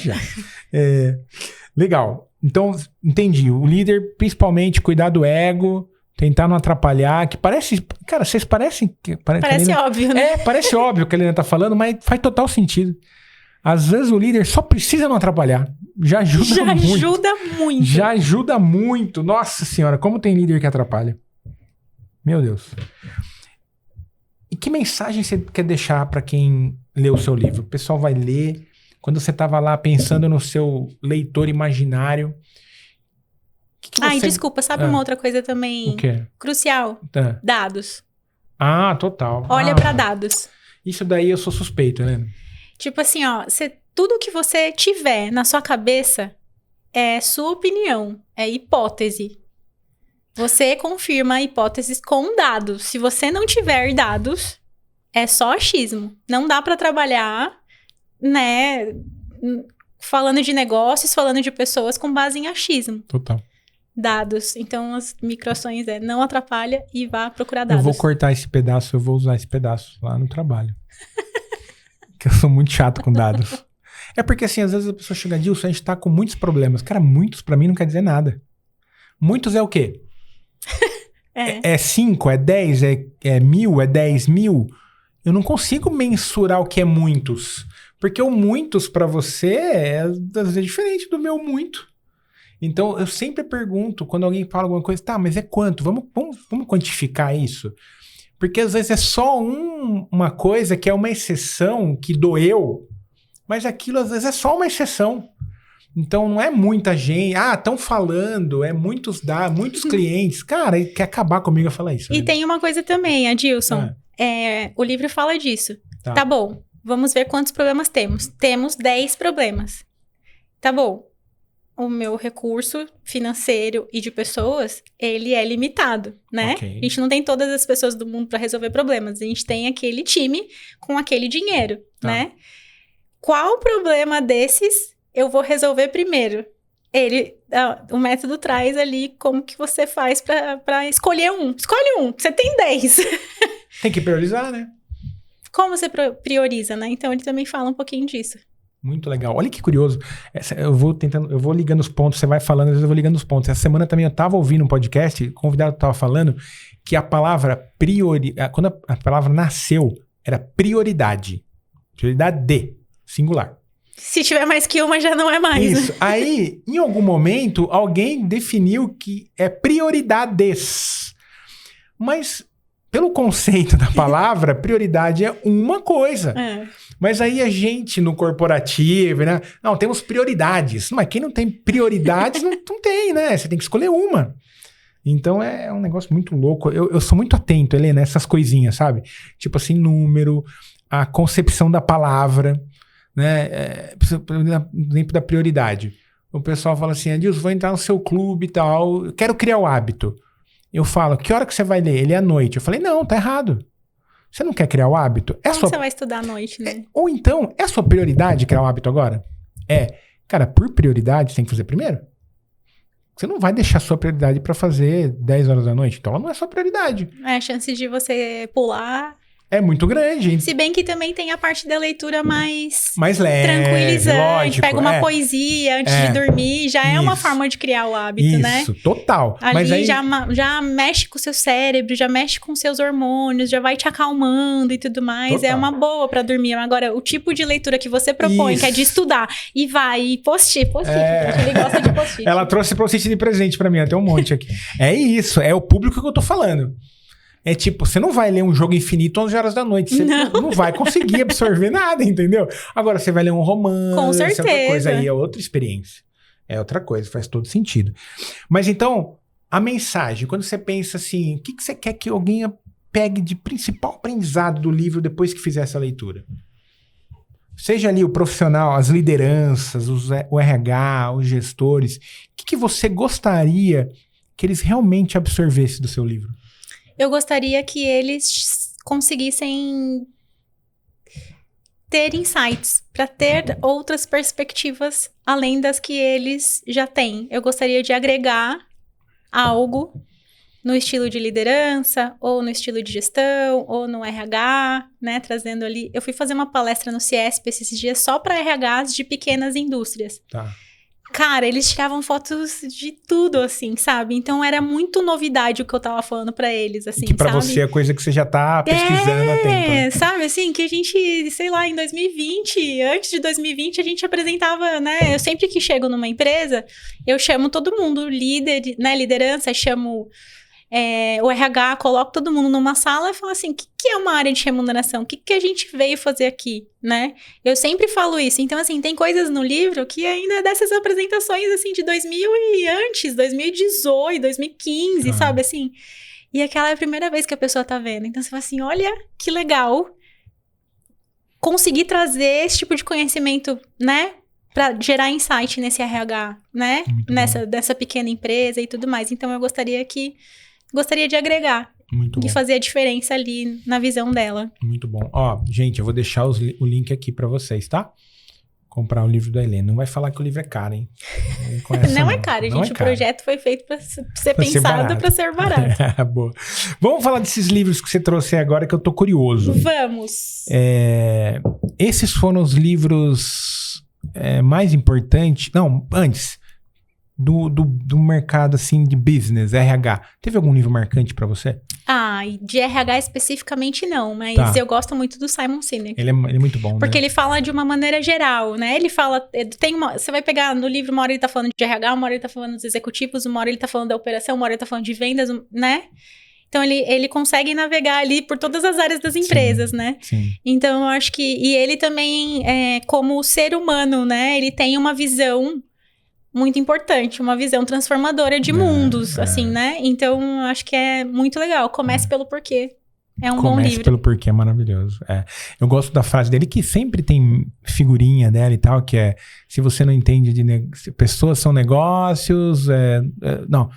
Legal. Então, entendi. O líder, principalmente, cuidar do ego, tentar não atrapalhar, que parece... Cara, vocês parecem... Parece óbvio, né? Parece óbvio o que a Helena tá falando, mas faz total sentido. Às vezes o líder só precisa não atrapalhar. Já ajuda muito. Já ajuda muito. Nossa senhora, como tem líder que atrapalha. Meu Deus. E que mensagem você quer deixar para quem lê o seu livro? O pessoal vai ler. Quando você estava lá pensando no seu leitor imaginário... desculpa, sabe uma outra coisa também o quê? Crucial? Dados. Total. Olha pra dados. Isso daí eu sou suspeito, né? Tipo assim, tudo que você tiver na sua cabeça é sua opinião, é hipótese. Você confirma hipóteses com dados. Se você não tiver dados, é só achismo. Não dá pra trabalhar, né, falando de negócios, falando de pessoas com base em achismo. Total. Dados. Então, as microações não atrapalha e vá procurar dados. Eu vou cortar esse pedaço, eu vou usar esse pedaço lá no trabalho. Que eu sou muito chato com dados. É porque, assim, às vezes a pessoa chega, Dilson, a gente tá com muitos problemas. Cara, muitos pra mim não quer dizer nada. Muitos é o quê? É 5, é 10, é 1.000, é 10 mil? Eu não consigo mensurar o que é muitos. Porque o muitos pra você às vezes é diferente do meu muito. Então, eu sempre pergunto, quando alguém fala alguma coisa, tá, mas é quanto? Vamos quantificar isso? Porque às vezes é só uma coisa que é uma exceção, que doeu, mas aquilo às vezes é só uma exceção. Então, não é muita gente. Estão falando, muitos clientes. Cara, quer acabar comigo a falar isso. E né? tem uma coisa também, Adilson. O livro fala disso. Tá bom, vamos ver quantos problemas temos. Temos 10 problemas. Tá bom. O meu recurso financeiro e de pessoas, ele é limitado, né? Okay. A gente não tem todas as pessoas do mundo para resolver problemas. A gente tem aquele time com aquele dinheiro, né? Qual problema desses eu vou resolver primeiro? O método traz ali como que você faz para escolher um. Escolhe um, você tem 10. Tem que priorizar, né? Como você prioriza, né? Então ele também fala um pouquinho disso. Muito legal. Olha que curioso. Eu vou ligando os pontos, você vai falando, às vezes eu vou ligando os pontos. Essa semana também eu estava ouvindo um podcast, o convidado estava falando que a palavra quando a palavra nasceu, era prioridade. Prioridade, singular. Se tiver mais que uma, já não é mais. Isso. Aí, em algum momento, alguém definiu que é prioridades. Mas, pelo conceito da palavra, prioridade é uma coisa. Mas aí a gente no corporativo, né? Não, temos prioridades. Mas quem não tem prioridades, não tem, né? Você tem que escolher uma. Então é um negócio muito louco. Eu sou muito atento, Helena, nessas coisinhas, sabe? Tipo assim, número, a concepção da palavra, né? Por exemplo, da prioridade. O pessoal fala assim, Adilson, vou entrar no seu clube e tal, eu quero criar o hábito. Eu falo, que hora que você vai ler? Ele é à noite. Eu falei, não, tá errado. Você não quer criar o hábito? Como você vai estudar à noite, né? Ou então, é a sua prioridade criar o hábito agora? Cara, por prioridade, você tem que fazer primeiro. Você não vai deixar a sua prioridade pra fazer 10 horas da noite. Então, ela não é sua prioridade. A chance de você pular é muito grande. Se bem que também tem a parte da leitura mais leve, tranquilizante. Lógico, pega uma poesia antes de dormir. Já é uma forma de criar o hábito, né? Isso, total. Ali mas aí... já mexe com o seu cérebro, já mexe com seus hormônios, já vai te acalmando e tudo mais. Total. É uma boa pra dormir. Agora, o tipo de leitura que você propõe, que é de estudar, e vai e post-it. Ele gosta de post-it. Ela trouxe post-it de presente pra mim, tem um monte aqui. É isso, é o público que eu tô falando. É tipo, você não vai ler um jogo infinito 11 horas da noite. Você não vai conseguir absorver nada, entendeu? Agora, você vai ler um romance. Com certeza. Outra coisa aí é outra experiência. É outra coisa, faz todo sentido. Mas então, a mensagem, quando você pensa assim, o que você quer que alguém pegue de principal aprendizado do livro depois que fizer essa leitura? Seja ali o profissional, as lideranças, o RH, os gestores. O que você gostaria que eles realmente absorvessem do seu livro? Eu gostaria que eles conseguissem ter insights, para ter outras perspectivas além das que eles já têm. Eu gostaria de agregar algo no estilo de liderança, ou no estilo de gestão, ou no RH, né? Trazendo ali... Eu fui fazer uma palestra no Ciesp esses dias só para RHs de pequenas indústrias. Tá. Cara, eles tiravam fotos de tudo, assim, sabe? Então, era muito novidade o que eu tava falando pra eles, assim, que pra você é coisa que você já tá pesquisando há tempo. Né? Sabe, assim, que a gente, sei lá, em 2020, antes de 2020, a gente apresentava, né? Eu sempre que chego numa empresa, eu chamo todo mundo, líder, né? Liderança, chamo... o RH, coloca todo mundo numa sala e fala assim, o que é uma área de remuneração? O que a gente veio fazer aqui, né? Eu sempre falo isso. Então, assim, tem coisas no livro que ainda é dessas apresentações, assim, de 2000 e antes, 2018, 2015, sabe, assim? E aquela é a primeira vez que a pessoa tá vendo. Então, você fala assim, olha, que legal conseguir trazer esse tipo de conhecimento, né? Pra gerar insight nesse RH, né? Dessa pequena empresa e tudo mais. Então, eu gostaria de agregar. Muito bom. De fazer a diferença ali na visão dela. Muito bom. Ó, gente, eu vou deixar o link aqui pra vocês, tá? Comprar o livro da Helena. Não vai falar que o livro é caro, hein? Não é caro, gente. O projeto foi feito pra ser pensado pra ser barato. Boa. Vamos falar desses livros que você trouxe agora que eu tô curioso. Vamos. Esses foram os livros mais importante... Não, antes... Do mercado, assim, de business, RH. Teve algum livro marcante pra você? De RH especificamente não, mas eu gosto muito do Simon Sinek. Ele é muito bom, porque né? ele fala de uma maneira geral, né? Ele fala, você vai pegar no livro, uma hora ele tá falando de RH, uma hora ele tá falando dos executivos, uma hora ele tá falando da operação, uma hora ele tá falando de vendas, né? Então, ele consegue navegar ali por todas as áreas das empresas, né? Sim. Então, eu acho que... E ele também, como ser humano, né? Ele tem uma visão muito importante, uma visão transformadora de mundos, assim, né? Então, eu acho que é muito legal. Comece pelo porquê. É um bom livro. Comece pelo porquê, é maravilhoso. Eu gosto da frase dele, que sempre tem figurinha dela e tal, que é, se você não entende de pessoas são negócios, não,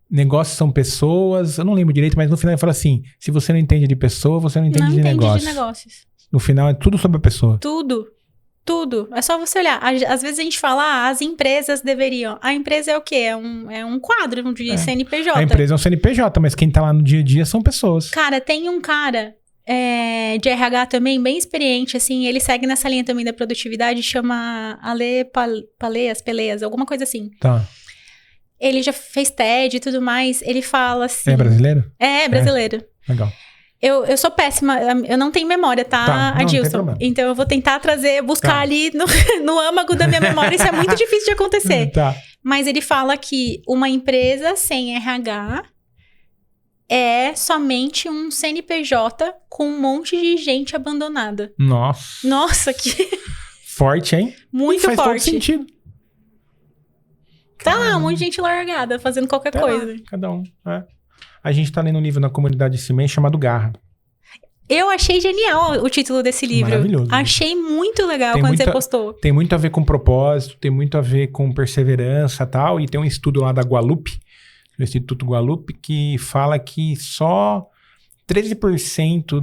negócios são pessoas, eu não lembro direito, mas no final ele fala assim, se você não entende de pessoa, você não entende de negócios. No final é tudo sobre a pessoa. Tudo. É só você olhar. Às vezes a gente fala, as empresas deveriam. A empresa é o quê? É um quadro de CNPJ. A empresa é um CNPJ, mas quem tá lá no dia a dia são pessoas. Cara, tem um cara de RH também, bem experiente, assim, ele segue nessa linha também da produtividade, chama Ale Peleas, alguma coisa assim. Tá. Ele já fez TED e tudo mais, ele fala assim... É brasileiro? É brasileiro. Legal. Eu sou péssima, eu não tenho memória, tá, Adilson? Então eu vou tentar buscar ali no âmago da minha memória, isso é muito difícil de acontecer. Tá. Mas ele fala que uma empresa sem RH é somente um CNPJ com um monte de gente abandonada. Nossa, que... Forte, hein? Muito forte. Faz todo sentido. Tá lá, um monte de gente largada, fazendo qualquer coisa. Cada um, A gente tá lendo um livro na comunidade Cimei chamado Garra. Eu achei genial o título desse livro. Maravilhoso. Achei muito legal quando você postou. Tem muito a ver com propósito, tem muito a ver com perseverança e tal. E tem um estudo lá da Gallup, do Instituto Gallup, que fala que só 13%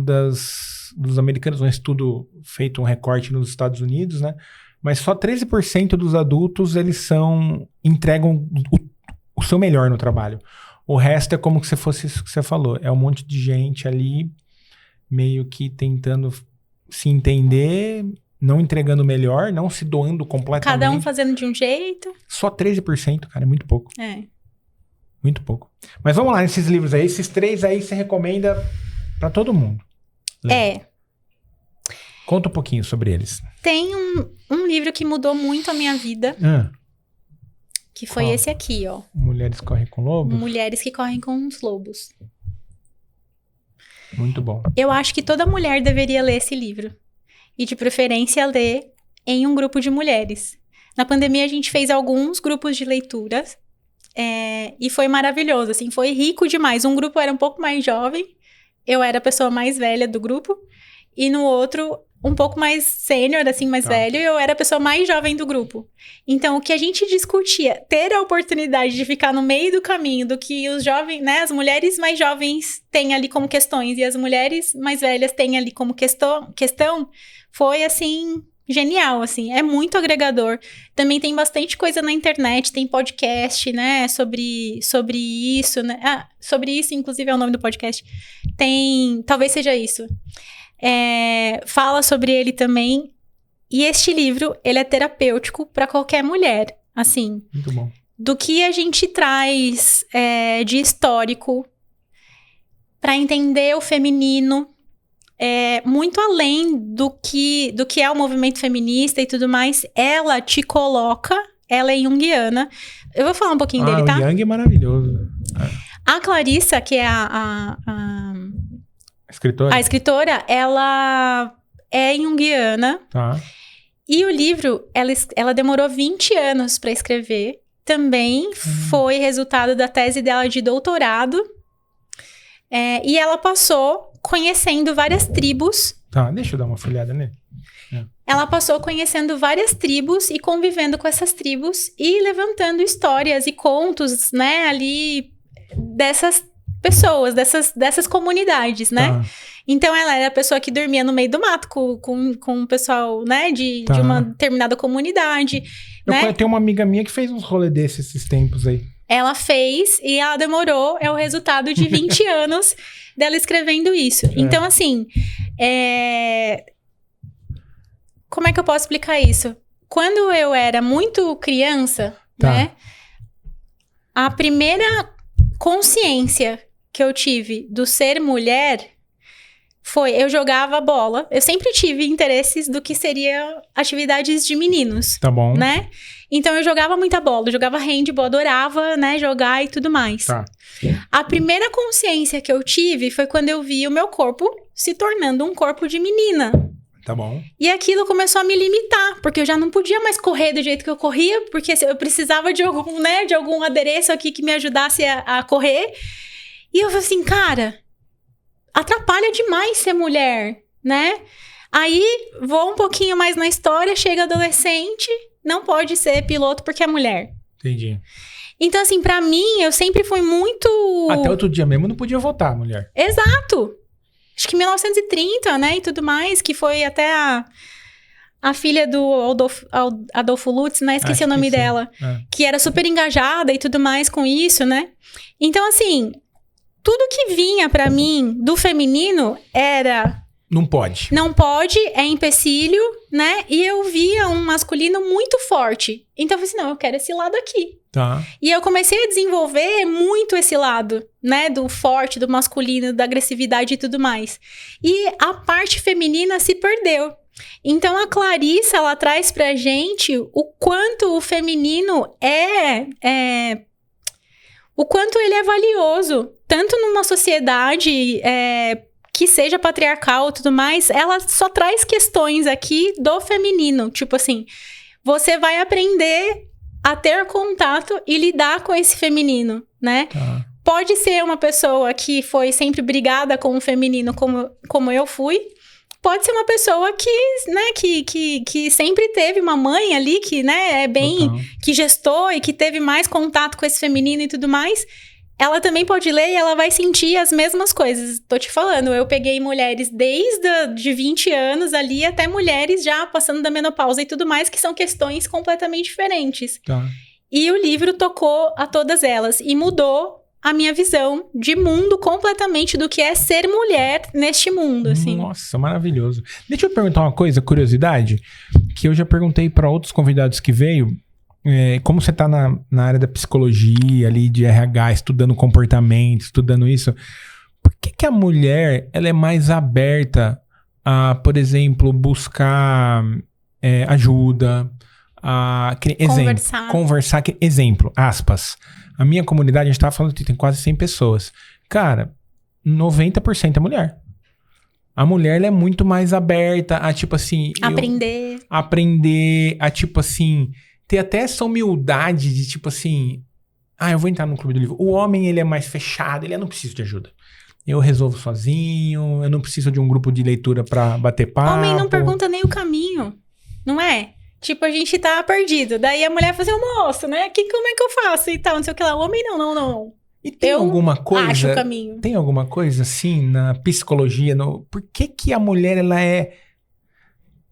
dos americanos, um estudo feito, um recorte nos Estados Unidos, né? Mas só 13% dos adultos, eles entregam o seu melhor no trabalho. O resto é como se fosse isso que você falou. É um monte de gente ali, meio que tentando se entender, não entregando o melhor, não se doando completamente. Cada um fazendo de um jeito. Só 13%, cara, é muito pouco. Muito pouco. Mas vamos lá, nesses livros aí. Esses 3 aí você recomenda pra todo mundo. Conta um pouquinho sobre eles. Tem um livro que mudou muito a minha vida. Que foi esse aqui, ó. Mulheres Correm com Lobos? Mulheres que Correm com os Lobos. Muito bom. Eu acho que toda mulher deveria ler esse livro. E de preferência ler em um grupo de mulheres. Na pandemia a gente fez alguns grupos de leituras. E foi maravilhoso, assim, foi rico demais. Um grupo era um pouco mais jovem. Eu era a pessoa mais velha do grupo. E no outro... um pouco mais sênior, assim, mais velho, e eu era a pessoa mais jovem do grupo. Então, o que a gente discutia, ter a oportunidade de ficar no meio do caminho do que os jovens, né, as mulheres mais jovens têm ali como questões, e as mulheres mais velhas têm ali como questão, foi, assim, genial, assim, é muito agregador. Também tem bastante coisa na internet, tem podcast, né, sobre isso, né, sobre isso, inclusive, é o nome do podcast. Talvez seja isso. Fala sobre ele também. E este livro, ele é terapêutico para qualquer mulher, assim. Muito bom. Do que a gente traz de histórico para entender o feminino, muito além do que é o movimento feminista e tudo mais. Ela te coloca, ela é junguiana. Eu vou falar um pouquinho dele, tá? O Jung é maravilhoso. A Clarissa, que é a escritora? A escritora, ela é junguiana. Tá. E o livro, ela demorou 20 anos para escrever. Também foi resultado da tese dela de doutorado. E ela passou conhecendo várias tribos. Tá, deixa eu dar uma folhada nele. Ela passou conhecendo várias tribos e convivendo com essas tribos e levantando histórias e contos, né, ali dessas pessoas, dessas comunidades, né? Tá. Então, ela era a pessoa que dormia no meio do mato com o pessoal, né? De uma determinada comunidade, né? Eu tenho uma amiga minha que fez uns rolê desses esses tempos aí. Ela fez e ela demorou, é o resultado de 20 anos dela escrevendo isso. Então, assim, como é que eu posso explicar isso? quando eu era muito criança, Tá. né? A primeira consciência que eu tive do ser mulher foi, eu jogava bola. Eu sempre tive interesses do que seria atividades de meninos, Tá bom. né? Então eu jogava muita bola, eu jogava handball, adorava, né, jogar e tudo mais. Tá. A primeira consciência que eu tive foi quando eu vi o meu corpo se tornando um corpo de menina. Tá bom. E aquilo começou a me limitar, porque eu já não podia mais correr do jeito que eu corria, porque eu precisava de algum, né, de algum adereço aqui que me ajudasse a correr. E eu falei assim, cara, atrapalha demais ser mulher, né? Aí, vou um pouquinho mais na história, chega adolescente, não pode ser piloto porque é mulher. Entendi. Então, assim, pra mim, eu sempre fui muito... Até outro dia mesmo não podia votar, mulher. Exato! Acho que 1930, né, e tudo mais, que foi até a filha do Adolfo Lutz, né, esqueci o nome dela, que era super engajada e tudo mais com isso, né? Então, assim, tudo que vinha pra mim do feminino era... Não pode. Não pode, é empecilho, né? E eu via um masculino muito forte. Então eu falei assim, não, eu quero esse lado aqui. Tá. E eu comecei a desenvolver muito esse lado, né? Do forte, do masculino, da agressividade e tudo mais. E a parte feminina se perdeu. Então a Clarissa, ela traz pra gente o quanto o feminino o quanto ele é valioso. Tanto numa sociedade... que seja patriarcal e tudo mais, ela só traz questões aqui do feminino. Tipo assim, você vai aprender a ter contato e lidar com esse feminino, né? Tá. Pode ser uma pessoa que foi sempre brigada com o feminino, como eu fui. Pode ser uma pessoa que, né, que sempre teve uma mãe ali, que, né, que gestou e que teve mais contato com esse feminino e tudo mais. Ela também pode ler e ela vai sentir as mesmas coisas. Tô te falando, eu peguei mulheres desde de 20 anos ali até mulheres já passando da menopausa e tudo mais, que são questões completamente diferentes. Tá. E o livro tocou a todas elas e mudou a minha visão de mundo completamente do que é ser mulher neste mundo, assim. Nossa, maravilhoso. Deixa eu perguntar uma coisa, curiosidade, que eu já perguntei para outros convidados que veio. Como você tá na área da psicologia ali, de RH, estudando comportamento, estudando isso, por que a mulher ela é mais aberta a, por exemplo, buscar ajuda, conversar, exemplo, aspas. A minha comunidade, a gente tava falando que tem quase 100 pessoas. Cara, 90% é mulher. A mulher, ela é muito mais aberta a, tipo assim... Aprender, a, tipo assim... Ter até essa humildade de, tipo assim... eu vou entrar no clube do livro. O homem, ele é mais fechado. Ele, eu não preciso de ajuda. Eu resolvo sozinho. Eu não preciso de um grupo de leitura pra bater papo. Homem não pergunta nem o caminho. Não é? Tipo, a gente tá perdido. Daí a mulher fala assim, moço, né? Como é que eu faço? E tal, não sei o que lá. O homem, não. E tem alguma coisa... acho o caminho. Tem alguma coisa, assim, na psicologia? Por que a mulher, ela é...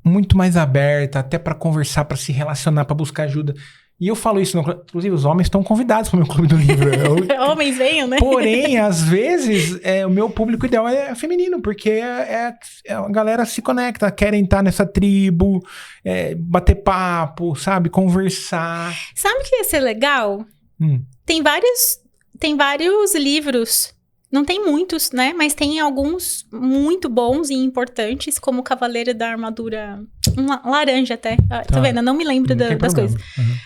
muito mais aberta, até pra conversar, pra se relacionar, pra buscar ajuda. E eu falo isso, inclusive os homens estão convidados pro meu clube do livro. Homens venham, né? Porém, às vezes, o meu público ideal é feminino, porque a galera se conecta, querem estar nessa tribo, bater papo, sabe? Conversar. Sabe o que ia ser legal? Tem vários livros. Não tem muitos, né? Mas tem alguns muito bons e importantes, como o Cavaleiro da Armadura... laranja até. Tá vendo? Eu não me lembro das coisas. Uhum.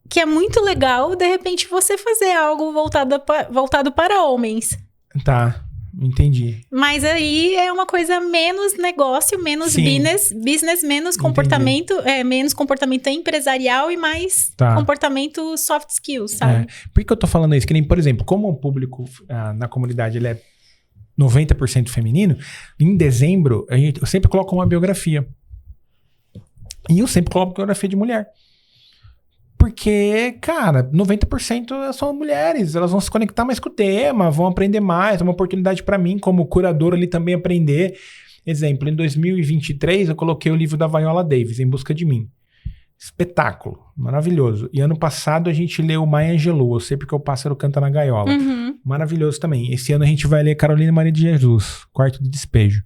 Que é muito legal, de repente, você fazer algo voltado para homens. Tá, entendi. Mas aí é uma coisa menos negócio, menos business, menos comportamento, menos comportamento empresarial e mais comportamento soft skills, sabe? Por que eu tô falando isso? Que nem, por exemplo, como o público na comunidade ele é 90% feminino, em dezembro eu sempre coloco uma biografia. E eu sempre coloco biografia de mulher. Porque, cara, 90% são mulheres. Elas vão se conectar mais com o tema, vão aprender mais. É uma oportunidade para mim, como curador, ali também aprender. Exemplo, em 2023 eu coloquei o livro da Viola Davis, Em Busca de Mim. Espetáculo, maravilhoso. E ano passado a gente leu Maya Angelou, Eu Sei Porque o Pássaro Canta na Gaiola. Uhum. Maravilhoso também. Esse ano a gente vai ler Carolina Maria de Jesus, Quarto de Despejo.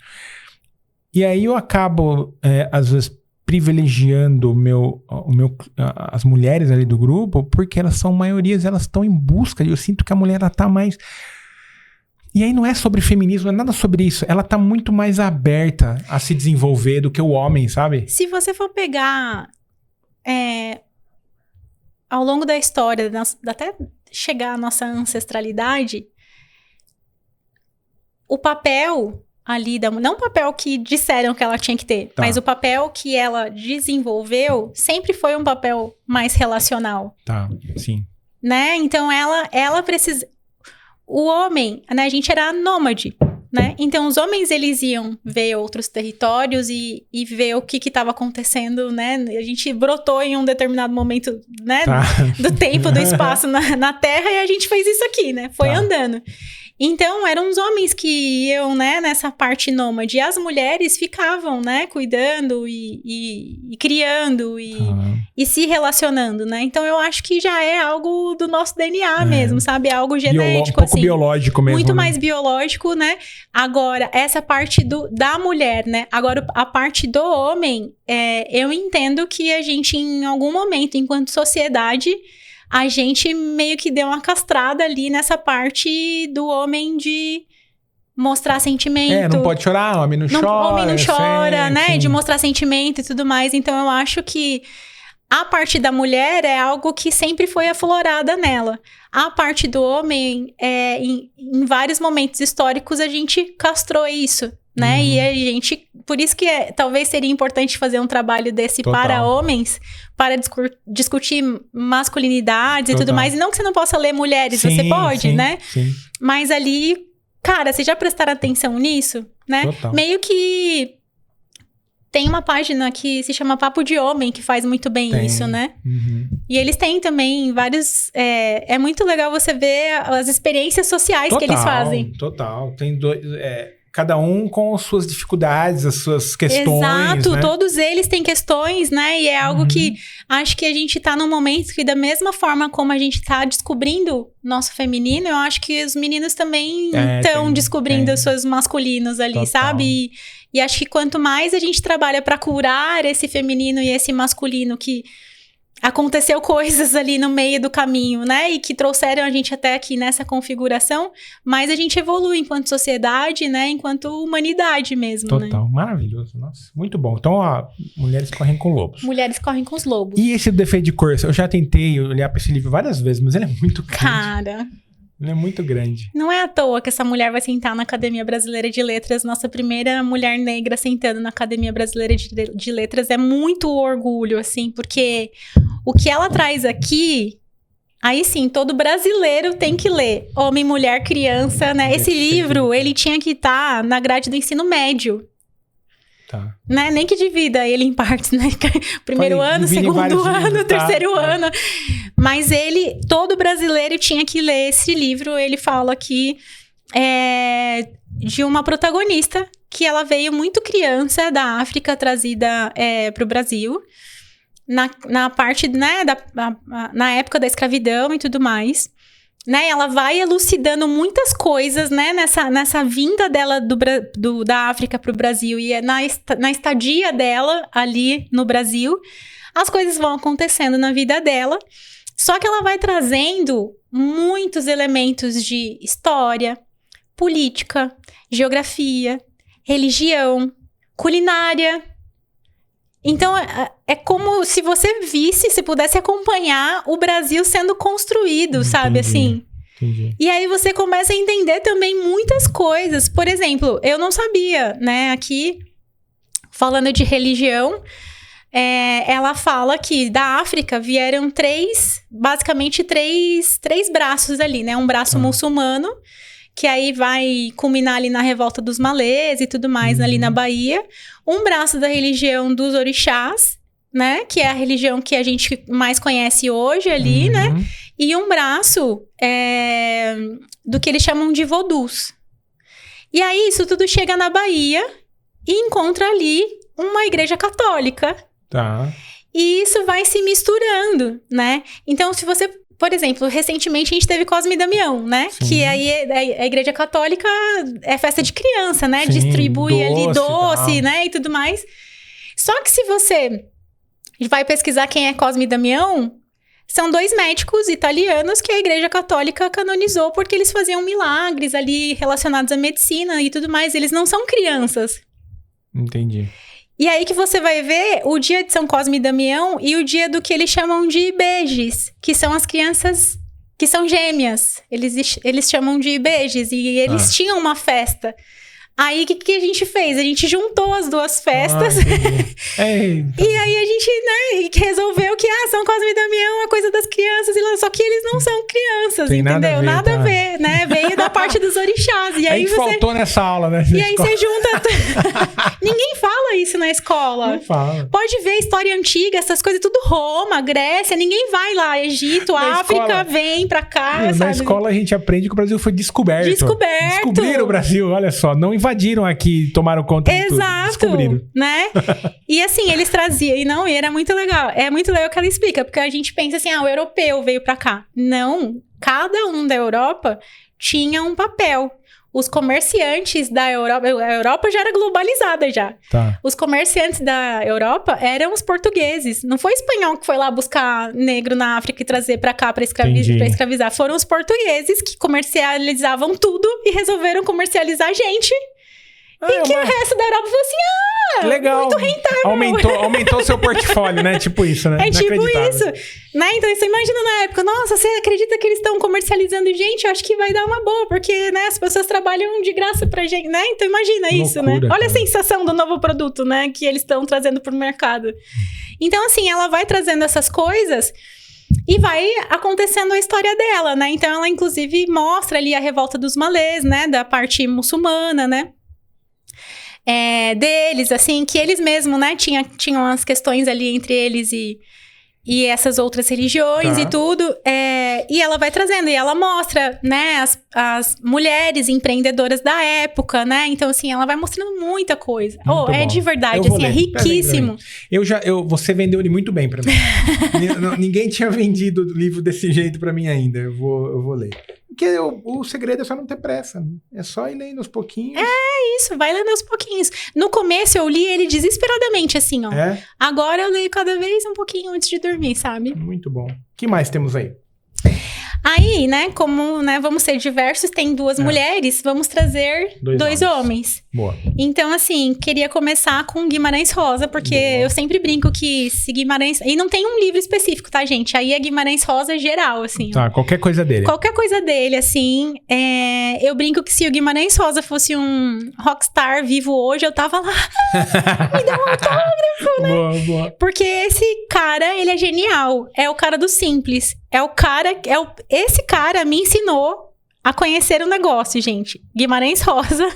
E aí eu acabo, às vezes, privilegiando as mulheres ali do grupo, porque elas são maiorias, elas estão em busca, eu sinto que a mulher ela tá mais... E aí não é sobre feminismo, não é nada sobre isso, ela tá muito mais aberta a se desenvolver do que o homem, sabe? Se você for pegar ao longo da história, até chegar à nossa ancestralidade, o papel ali não o papel que disseram que ela tinha que ter, mas o papel que ela desenvolveu sempre foi um papel mais relacional. Tá, sim. Né? Então ela precisa... O homem, né? A gente era nômade, né? Então os homens, eles iam ver outros territórios e ver o que estava acontecendo, né? A gente brotou em um determinado momento, né? Do tempo, do espaço na Terra, e a gente fez isso aqui, né? Foi andando. Então, eram os homens que iam, né, nessa parte nômade. E as mulheres ficavam, né, cuidando e criando e se relacionando, né? Então, eu acho que já é algo do nosso DNA mesmo, sabe? É algo genético, um pouco biológico mesmo. Muito né? mais biológico, né? Agora, essa parte da mulher, né? Agora, a parte do homem, eu entendo que a gente, em algum momento, enquanto sociedade... A gente meio que deu uma castrada ali nessa parte do homem de mostrar sentimento. Não pode chorar, o homem não chora. O homem não chora, sente. né? De mostrar sentimento e tudo mais. Então, eu acho que a parte da mulher é algo que sempre foi aflorada nela. A parte do homem, em vários momentos históricos, a gente castrou isso, né? E a gente... Por isso que talvez seria importante fazer um trabalho desse para homens, para discutir masculinidades e tudo mais. E não que você não possa ler mulheres, você pode, né? Sim. Mas ali, cara, vocês já prestaram atenção nisso, né? Total. Meio que tem uma página que se chama Papo de Homem, que faz muito bem isso, né? E eles têm também vários... É muito legal você ver as experiências sociais que eles fazem. Total. Tem dois... Cada um com as suas dificuldades, as suas questões. Exato, né? Todos eles têm questões, né? E é algo que acho que a gente tá num momento que, da mesma forma como a gente tá descobrindo nosso feminino, eu acho que os meninos também estão descobrindo os seus masculinos ali, sabe? E acho que quanto mais a gente trabalha pra curar esse feminino e esse masculino que aconteceu coisas ali no meio do caminho, né? E que trouxeram a gente até aqui nessa configuração, mas a gente evolui enquanto sociedade, né? Enquanto humanidade mesmo, Total, né? Maravilhoso. Nossa, muito bom. Então, Mulheres Correm com Lobos. Mulheres Correm com os Lobos. E esse Defeito de Cor? Eu já tentei olhar pra esse livro várias vezes, mas ele é muito grande. Cara... Ele é muito grande. Não é à toa que essa mulher vai sentar na Academia Brasileira de Letras. Nossa primeira mulher negra sentando na Academia Brasileira de Letras. É muito orgulho, assim, porque o que ela traz aqui... Aí sim, todo brasileiro tem que ler. Homem, mulher, criança, né? Esse livro, ele tinha que estar na grade do ensino médio. Tá. Né? Nem que divida ele em partes, né? Primeiro ano, segundo ano, terceiro ano. Mas todo brasileiro tinha que ler esse livro. Ele fala aqui de uma protagonista que ela veio muito criança da África, trazida para o Brasil. Na parte, né, na época da escravidão e tudo mais. Né, ela vai elucidando muitas coisas, né, nessa vinda dela da África para o Brasil e na estadia dela ali no Brasil, as coisas vão acontecendo na vida dela, só que ela vai trazendo muitos elementos de história, política, geografia, religião, culinária. Então, é como se você visse, se pudesse acompanhar o Brasil sendo construído, sabe? Assim. Entendi. E aí você começa a entender também muitas coisas. Por exemplo, eu não sabia, né? Aqui, falando de religião, ela fala que da África vieram basicamente três braços ali, né? Um braço muçulmano, que aí vai culminar ali na revolta dos malês e tudo mais, ali na Bahia. Um braço da religião dos orixás, né? Que é a religião que a gente mais conhece hoje ali, né? E um braço do que eles chamam de vodus. E aí, isso tudo chega na Bahia e encontra ali uma igreja católica. Tá. E isso vai se misturando, né? Então, se você... Por exemplo, recentemente a gente teve Cosme e Damião, né? Sim. Que aí a igreja católica é festa de criança, né? Sim, distribui ali doce, tal. né? E tudo mais. Só que se você vai pesquisar quem é Cosme e Damião, são 2 médicos italianos que a Igreja Católica canonizou porque eles faziam milagres ali relacionados à medicina e tudo mais. Eles não são crianças. Entendi. E aí que você vai ver o dia de São Cosme e Damião e o dia do que eles chamam de Ibejes, que são as crianças que são gêmeas. Eles chamam de Ibejes e eles tinham uma festa. Aí, o que a gente fez? A gente juntou as 2 festas. E aí, a gente, né, resolveu que, São Cosme e Damião é coisa das crianças. Só que eles não são crianças, tem entendeu? Nada a ver, né? Veio da parte dos orixás. E aí faltou nessa aula, né? E aí, você junta... Ninguém fala isso na escola. Não fala. Pode ver história antiga, essas coisas, tudo Roma, Grécia. Ninguém vai lá. Egito, África, vem pra cá, na escola, a gente aprende que o Brasil foi descoberto. Descobriram o Brasil, olha só. Não invadiram aqui, tomaram conta de tudo. Descobriram. Né? E assim, eles traziam, e era muito legal. É muito legal que ela explica, porque a gente pensa assim, o europeu veio pra cá. Não, cada um da Europa tinha um papel. Os comerciantes da Europa, a Europa já era globalizada já. Tá. Os comerciantes da Europa eram os portugueses. Não foi espanhol que foi lá buscar negro na África e trazer pra cá pra escravizar. Foram os portugueses que comercializavam tudo e resolveram comercializar a gente. E que o resto da Europa falou assim, legal. Muito rentável. Aumentou seu portfólio, né? Tipo isso, né? É tipo isso. Né? Então, você imagina na época, nossa, você acredita que eles estão comercializando gente? Eu acho que vai dar uma boa, porque, né, as pessoas trabalham de graça pra gente, né? Então, imagina isso, né? Olha a sensação do novo produto, né? Que eles estão trazendo pro mercado. Então, assim, ela vai trazendo essas coisas... E vai acontecendo a história dela, né? Então, ela, inclusive, mostra ali a revolta dos malês, né? Da parte muçulmana, né? Deles, assim, que eles mesmos, né, tinham as questões ali entre eles e essas outras religiões e tudo, e ela vai trazendo, e ela mostra, né, as mulheres empreendedoras da época, né, então, assim, ela vai mostrando muita coisa. De verdade, assim, é riquíssimo. Você vendeu ele muito bem pra mim. Ninguém tinha vendido o livro desse jeito pra mim ainda, eu vou ler. Porque o segredo é só não ter pressa. É só ir lendo aos pouquinhos. Isso, vai lendo aos pouquinhos. No começo eu li ele desesperadamente, assim, ó. Agora eu leio cada vez um pouquinho antes de dormir, sabe? Muito bom. O que mais temos aí? Aí, né, como, né, vamos ser diversos, tem 2 mulheres, vamos trazer 2 homens. Boa. Então, assim, queria começar com Guimarães Rosa, porque eu sempre brinco que se Guimarães... E não tem um livro específico, tá, gente? Aí é Guimarães Rosa geral, assim. Tá, qualquer coisa dele. Qualquer coisa dele, assim. Eu brinco que se o Guimarães Rosa fosse um rockstar vivo hoje, eu tava lá... Me dá um autógrafo, né? Boa. Porque esse cara, ele é genial. É o cara do simples. Esse cara me ensinou a conhecer o negócio, gente. Guimarães Rosa,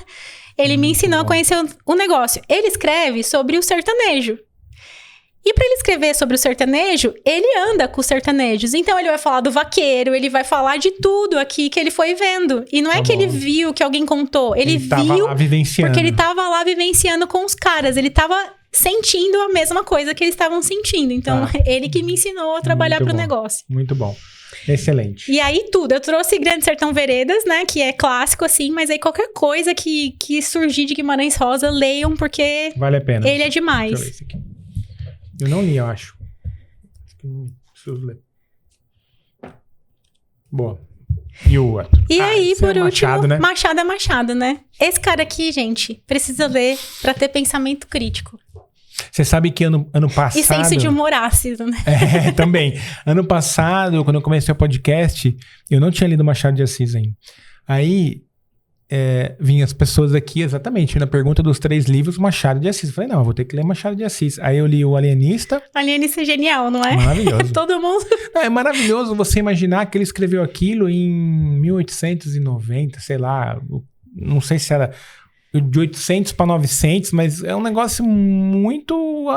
ele me ensinou a conhecer o negócio. Ele escreve sobre o sertanejo. E para ele escrever sobre o sertanejo, ele anda com os sertanejos. Então, ele vai falar do vaqueiro, ele vai falar de tudo aqui que ele foi vendo. E não é que ele viu, que alguém contou. Ele viu lá vivenciando. Porque ele tava lá vivenciando com os caras. Ele tava sentindo a mesma coisa que eles estavam sentindo. Então, ele que me ensinou a trabalhar pro negócio. Muito bom. Excelente. E aí, tudo. Eu trouxe Grande Sertão Veredas, né? Que é clássico, assim. Mas aí, qualquer coisa que surgir de Guimarães Rosa, leiam, porque... Vale a pena. Ele é demais. Deixa eu ler esse aqui. Eu não li, eu acho. Preciso ler. Boa. E o outro? E aí, por último, Machado, né? Machado é Machado, né? Esse cara aqui, gente, precisa ler pra ter pensamento crítico. Você sabe que ano passado... E senso de humor ácido, né? Também. Ano passado, quando eu comecei o podcast, eu não tinha lido Machado de Assis ainda. Aí, vinham as pessoas aqui, exatamente, na pergunta dos 3 livros, Machado de Assis. Eu falei, não, eu vou ter que ler Machado de Assis. Aí eu li o Alienista. Alienista é genial, não é? Maravilhoso. Todo mundo... Não, é maravilhoso você imaginar que ele escreveu aquilo em 1890, sei lá, não sei se era... de 800 para 900, mas é um negócio muito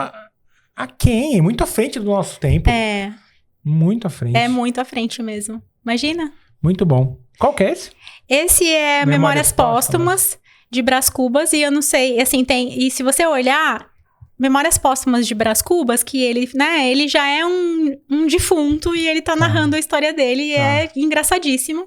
aquém, muito à frente do nosso tempo. Muito à frente. É muito à frente mesmo. Imagina. Muito bom. Qual que é esse? Esse é Memórias Póstumas, de Brás Cubas, e eu não sei, assim, e se você olhar, Memórias Póstumas de Brás Cubas, que ele, né, ele já é um defunto e ele tá narrando a história dele e é engraçadíssimo.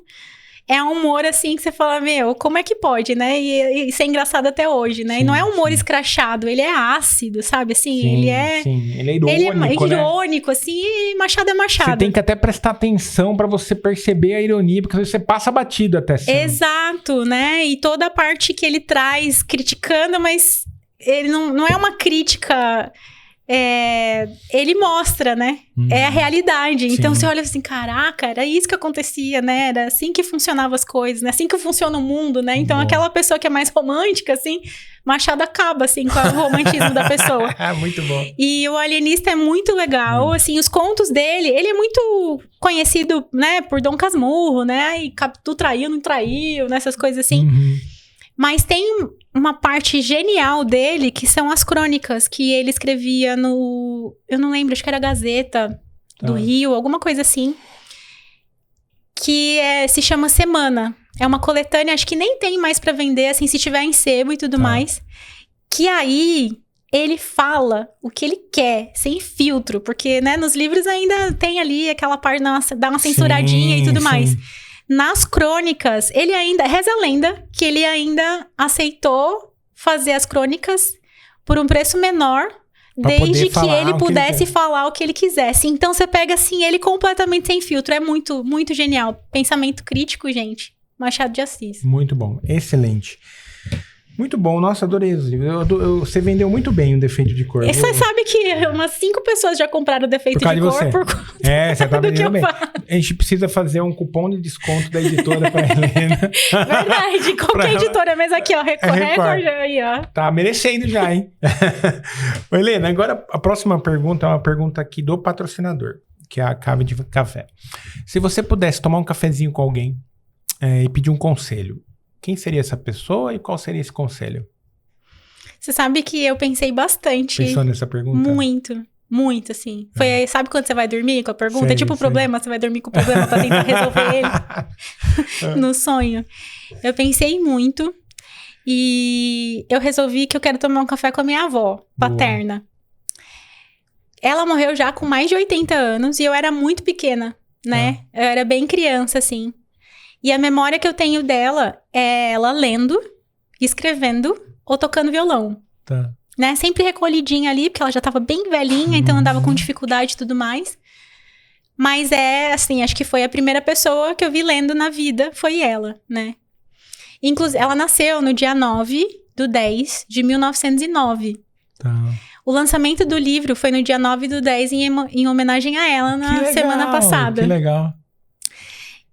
é um humor, assim, que você fala, meu, como é que pode, né? E ser engraçado até hoje, né? Sim, e não é um humor sim. escrachado, ele é ácido, sabe? Assim, ele é... Sim, ele é irônico, ele é né? irônico, assim, e Machado é Machado. Você tem que até prestar atenção pra você perceber a ironia, porque às vezes você passa batido até. Exato, né? E toda a parte que ele traz criticando, mas ele não é uma crítica... ele mostra, né? É a realidade. Então Sim. você olha assim, caraca, era isso que acontecia, né? Era assim que funcionavam as coisas, né? Assim que funciona o mundo, né? Então Bom. aquela pessoa que é mais romântica, assim, Machado acaba, assim, com o romantismo da pessoa. Muito bom. E o Alienista é muito legal, assim, os contos dele, ele é muito conhecido, né, por Dom Casmurro, né? E tu traiu, não traiu, né? Essas coisas assim. Uhum. Mas tem uma parte genial dele, que são as crônicas que ele escrevia no... Eu não lembro, acho que era Gazeta do Rio, alguma coisa assim. Que se chama Semana. É uma coletânea, acho que nem tem mais pra vender, assim, se tiver em sebo e tudo mais. Que aí ele fala o que ele quer, sem filtro. Porque, né, nos livros ainda tem ali aquela parte, dá uma censuradinha e tudo mais. Nas crônicas, ele ainda... Reza a lenda que ele ainda aceitou fazer as crônicas por um preço menor, desde que ele pudesse falar o que ele quisesse. Então, você pega, assim, ele completamente sem filtro. É muito, muito genial. Pensamento crítico, gente. Machado de Assis. Muito bom. Excelente. Muito bom. Nossa, adorei os livros. Você vendeu muito bem o Defeito de Cor. Você sabe que umas 5 pessoas já compraram o Defeito de Cor por conta você tá vendendo bem. faço. A gente precisa fazer um cupom de desconto da editora pra Helena. Verdade. Qualquer editora mesmo aqui, ó. Record aí, ó. Tá merecendo já, hein? Ô, Helena, agora a próxima pergunta é uma pergunta aqui do patrocinador, que é a Cave de Café. Se você pudesse tomar um cafezinho com alguém e pedir um conselho, quem seria essa pessoa e qual seria esse conselho? Você sabe que eu pensei bastante. Pensou nessa pergunta? Muito, assim. Sabe quando você vai dormir com a pergunta? Sei, é tipo o problema, você vai dormir com o problema pra tentar resolver ele no sonho. Eu pensei muito e eu resolvi que eu quero tomar um café com a minha avó paterna. Ela morreu já com mais de 80 anos e eu era muito pequena, né? Eu era bem criança, assim. E a memória que eu tenho dela é ela lendo, escrevendo ou tocando violão. Tá. Né? Sempre recolhidinha ali, porque ela já tava bem velhinha, então andava com dificuldade e tudo mais. Mas assim, acho que foi a primeira pessoa que eu vi lendo na vida, foi ela, né? Inclusive, ela nasceu no dia 9/10/1909. Tá. O lançamento do livro foi no dia 9/10 em homenagem a ela na semana passada. Que legal.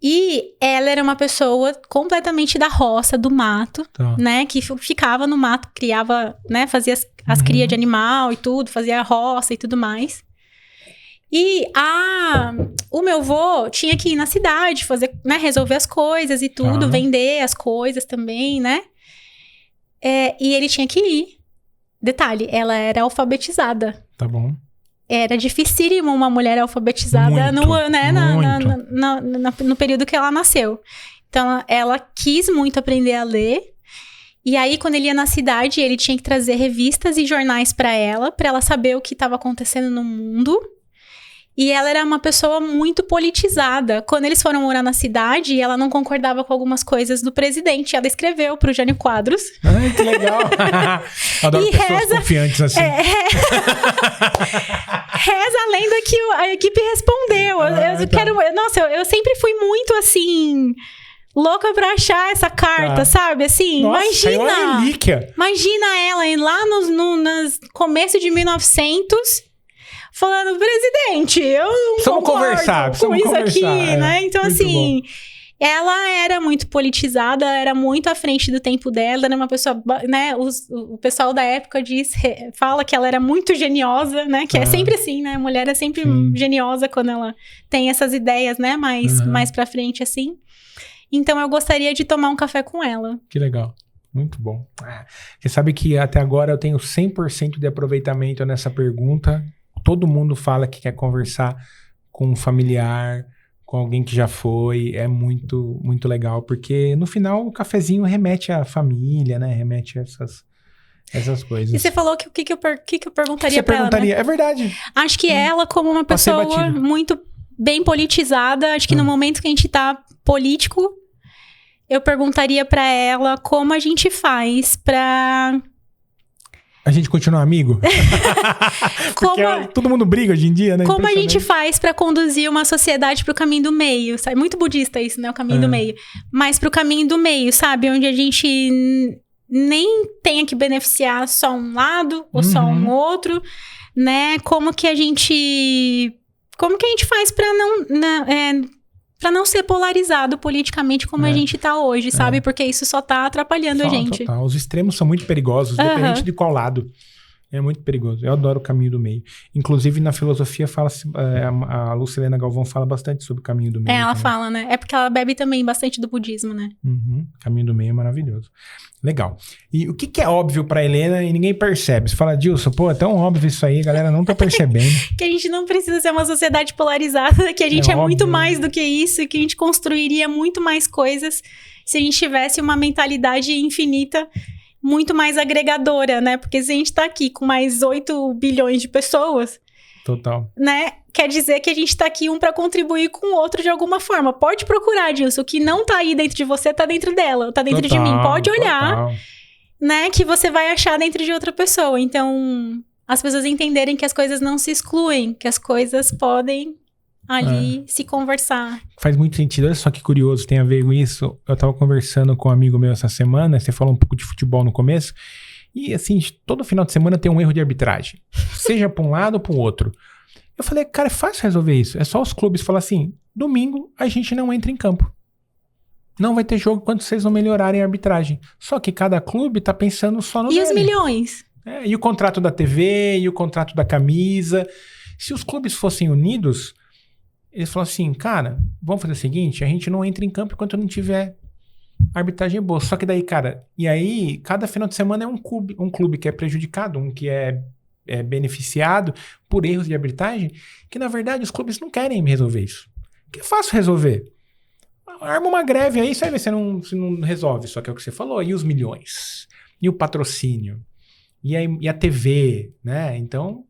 E ela era uma pessoa completamente da roça, do mato, né? Que ficava no mato, criava, né? Fazia as crias de animal e tudo, fazia a roça e tudo mais. E o meu avô tinha que ir na cidade, fazer, né? Resolver as coisas e tudo, vender as coisas também, né? E ele tinha que ir. Detalhe, ela era alfabetizada. Tá bom. Era dificílimo uma mulher alfabetizada no período que ela nasceu. Então, ela quis muito aprender a ler. E aí, quando ele ia na cidade, ele tinha que trazer revistas e jornais para ela saber o que estava acontecendo no mundo. E ela era uma pessoa muito politizada. Quando eles foram morar na cidade, ela não concordava com algumas coisas do presidente. Ela escreveu pro Jânio Quadros. Ai, que legal! Adoro pessoas confiantes assim. Reza a lenda que a equipe respondeu. Eu sempre fui muito assim... louca pra achar essa carta, sabe? Assim, nossa, imagina ela lá no começo de 1900... falando, presidente, eu não concordo com isso aqui, né? Então, assim, ela era muito politizada, era muito à frente do tempo dela, era uma pessoa, né? O pessoal da época fala que ela era muito geniosa, né? Que é sempre assim, né? A mulher é sempre geniosa quando ela tem essas ideias, né? Mais pra frente, assim. Então, eu gostaria de tomar um café com ela. Que legal. Muito bom. Você sabe que até agora eu tenho 100% de aproveitamento nessa pergunta. Todo mundo fala que quer conversar com um familiar, com alguém que já foi. É muito, muito legal, porque no final o cafezinho remete à família, né? Remete a essas coisas. E você falou que o que eu perguntaria pra ela, né? É verdade. Acho que ela, como uma pessoa muito bem politizada, acho que no momento que a gente tá político, eu perguntaria pra ela como a gente faz pra... A gente continua amigo? Porque todo mundo briga hoje em dia, né? Como a gente faz pra conduzir uma sociedade pro caminho do meio, sabe? Muito budista isso, né? O caminho do meio. Mas pro caminho do meio, sabe? Onde a gente nem tenha que beneficiar só um lado ou só um outro, né? Como que a gente faz pra não ser polarizado politicamente como a gente tá hoje, sabe? Porque isso só tá atrapalhando a gente. Total. Os extremos são muito perigosos, independente de qual lado. É muito perigoso. Eu adoro o caminho do meio. Inclusive, na filosofia, a Lucilena Galvão fala bastante sobre o caminho do meio. Ela fala, né? É porque ela bebe também bastante do budismo, né? Caminho do meio é maravilhoso. Legal. E o que é óbvio pra Helena e ninguém percebe? Você fala, Dilson, pô, é tão óbvio isso aí, a galera não tá percebendo. Que a gente não precisa ser uma sociedade polarizada, que a gente é muito mais do que isso, e que a gente construiria muito mais coisas se a gente tivesse uma mentalidade infinita, muito mais agregadora, né? Porque se a gente tá aqui com mais 8 bilhões de pessoas... Total. Né? Quer dizer que a gente tá aqui um pra contribuir com o outro de alguma forma. Pode procurar, Dilson. O que não tá aí dentro de você, tá dentro dela. Tá dentro de mim. Pode olhar, né? Que você vai achar dentro de outra pessoa. Então, as pessoas entenderem que as coisas não se excluem. Que as coisas podem ali se conversar. Faz muito sentido. Olha só que curioso, tem a ver com isso. Eu tava conversando com um amigo meu essa semana. Você falou um pouco de futebol no começo. E assim, todo final de semana tem um erro de arbitragem. Seja pra um lado ou pro outro. Eu falei, cara, é fácil resolver isso. É só os clubes falar assim, domingo a gente não entra em campo. Não vai ter jogo quando vocês não melhorarem a arbitragem. Só que cada clube tá pensando só no E os milhões? E o contrato da TV, e o contrato da camisa. Se os clubes fossem unidos, eles falaram assim, cara, vamos fazer o seguinte, a gente não entra em campo enquanto não tiver arbitragem boa. Só que daí, cara, e aí, cada final de semana é um clube que é prejudicado, um que é beneficiado por erros de arbitragem, que na verdade os clubes não querem resolver isso. Que é fácil resolver. Arma uma greve aí, você vai ver se não resolve. Só que é o que você falou. E os milhões? E o patrocínio? E a TV, né? Então,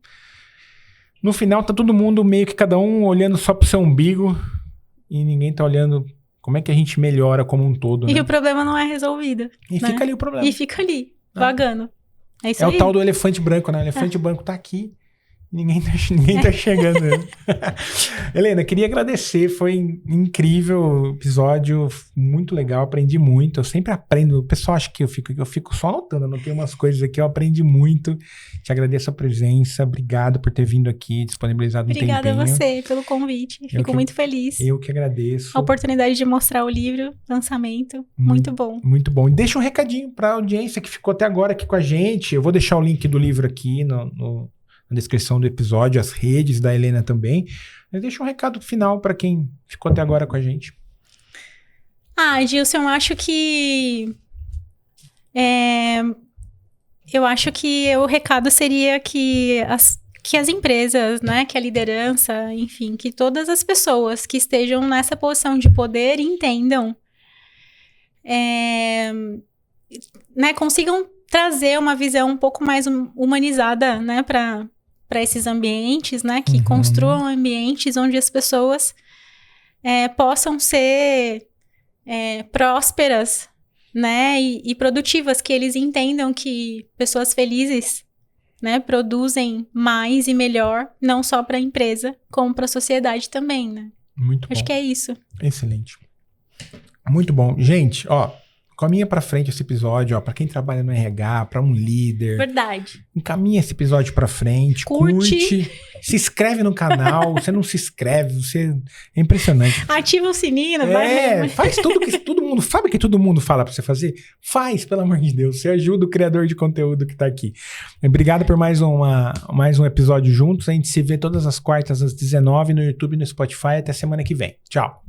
no final tá todo mundo meio que cada um olhando só pro seu umbigo e ninguém tá olhando como é que a gente melhora como um todo, E né? o problema não é resolvido. E né? fica ali o problema. E fica ali, vagando. É isso É aí. o tal do elefante branco, né? O elefante branco tá aqui. Ninguém tá chegando. Helena, queria agradecer. Foi incrível o episódio. Muito legal. Aprendi muito. Eu sempre aprendo. O pessoal acha que eu fico só anotando. Eu não tenho umas coisas aqui. Eu aprendi muito. Te agradeço a presença. Obrigado por ter vindo aqui, disponibilizado um tempinho. Obrigada a você pelo convite. Fico muito feliz. Eu que agradeço. A oportunidade de mostrar o livro, lançamento. Muito bom. Muito bom. E deixa um recadinho pra audiência que ficou até agora aqui com a gente. Eu vou deixar o link do livro aqui na descrição do episódio, as redes da Helena também. Mas deixa um recado final para quem ficou até agora com a gente. Gilson, eu acho que o recado seria que as empresas, né, que a liderança, enfim, que todas as pessoas que estejam nessa posição de poder entendam, né, consigam trazer uma visão um pouco mais humanizada, né, para esses ambientes, né, que construam ambientes onde as pessoas possam ser prósperas, né, e produtivas, que eles entendam que pessoas felizes, né, produzem mais e melhor, não só para a empresa, como para a sociedade também, né. Muito bom. Acho que é isso. Excelente. Muito bom. Gente, ó, caminha pra frente esse episódio, ó, pra quem trabalha no RH, pra um líder. Verdade. Encaminha esse episódio pra frente, curte, se inscreve no canal, você não se inscreve, é impressionante. Ativa o sininho, faz tudo que todo mundo, sabe que todo mundo fala pra você fazer? Faz, pelo amor de Deus, você ajuda o criador de conteúdo que tá aqui. Obrigado por mais um episódio juntos, a gente se vê todas as quartas às 19h no YouTube e no Spotify, até semana que vem. Tchau.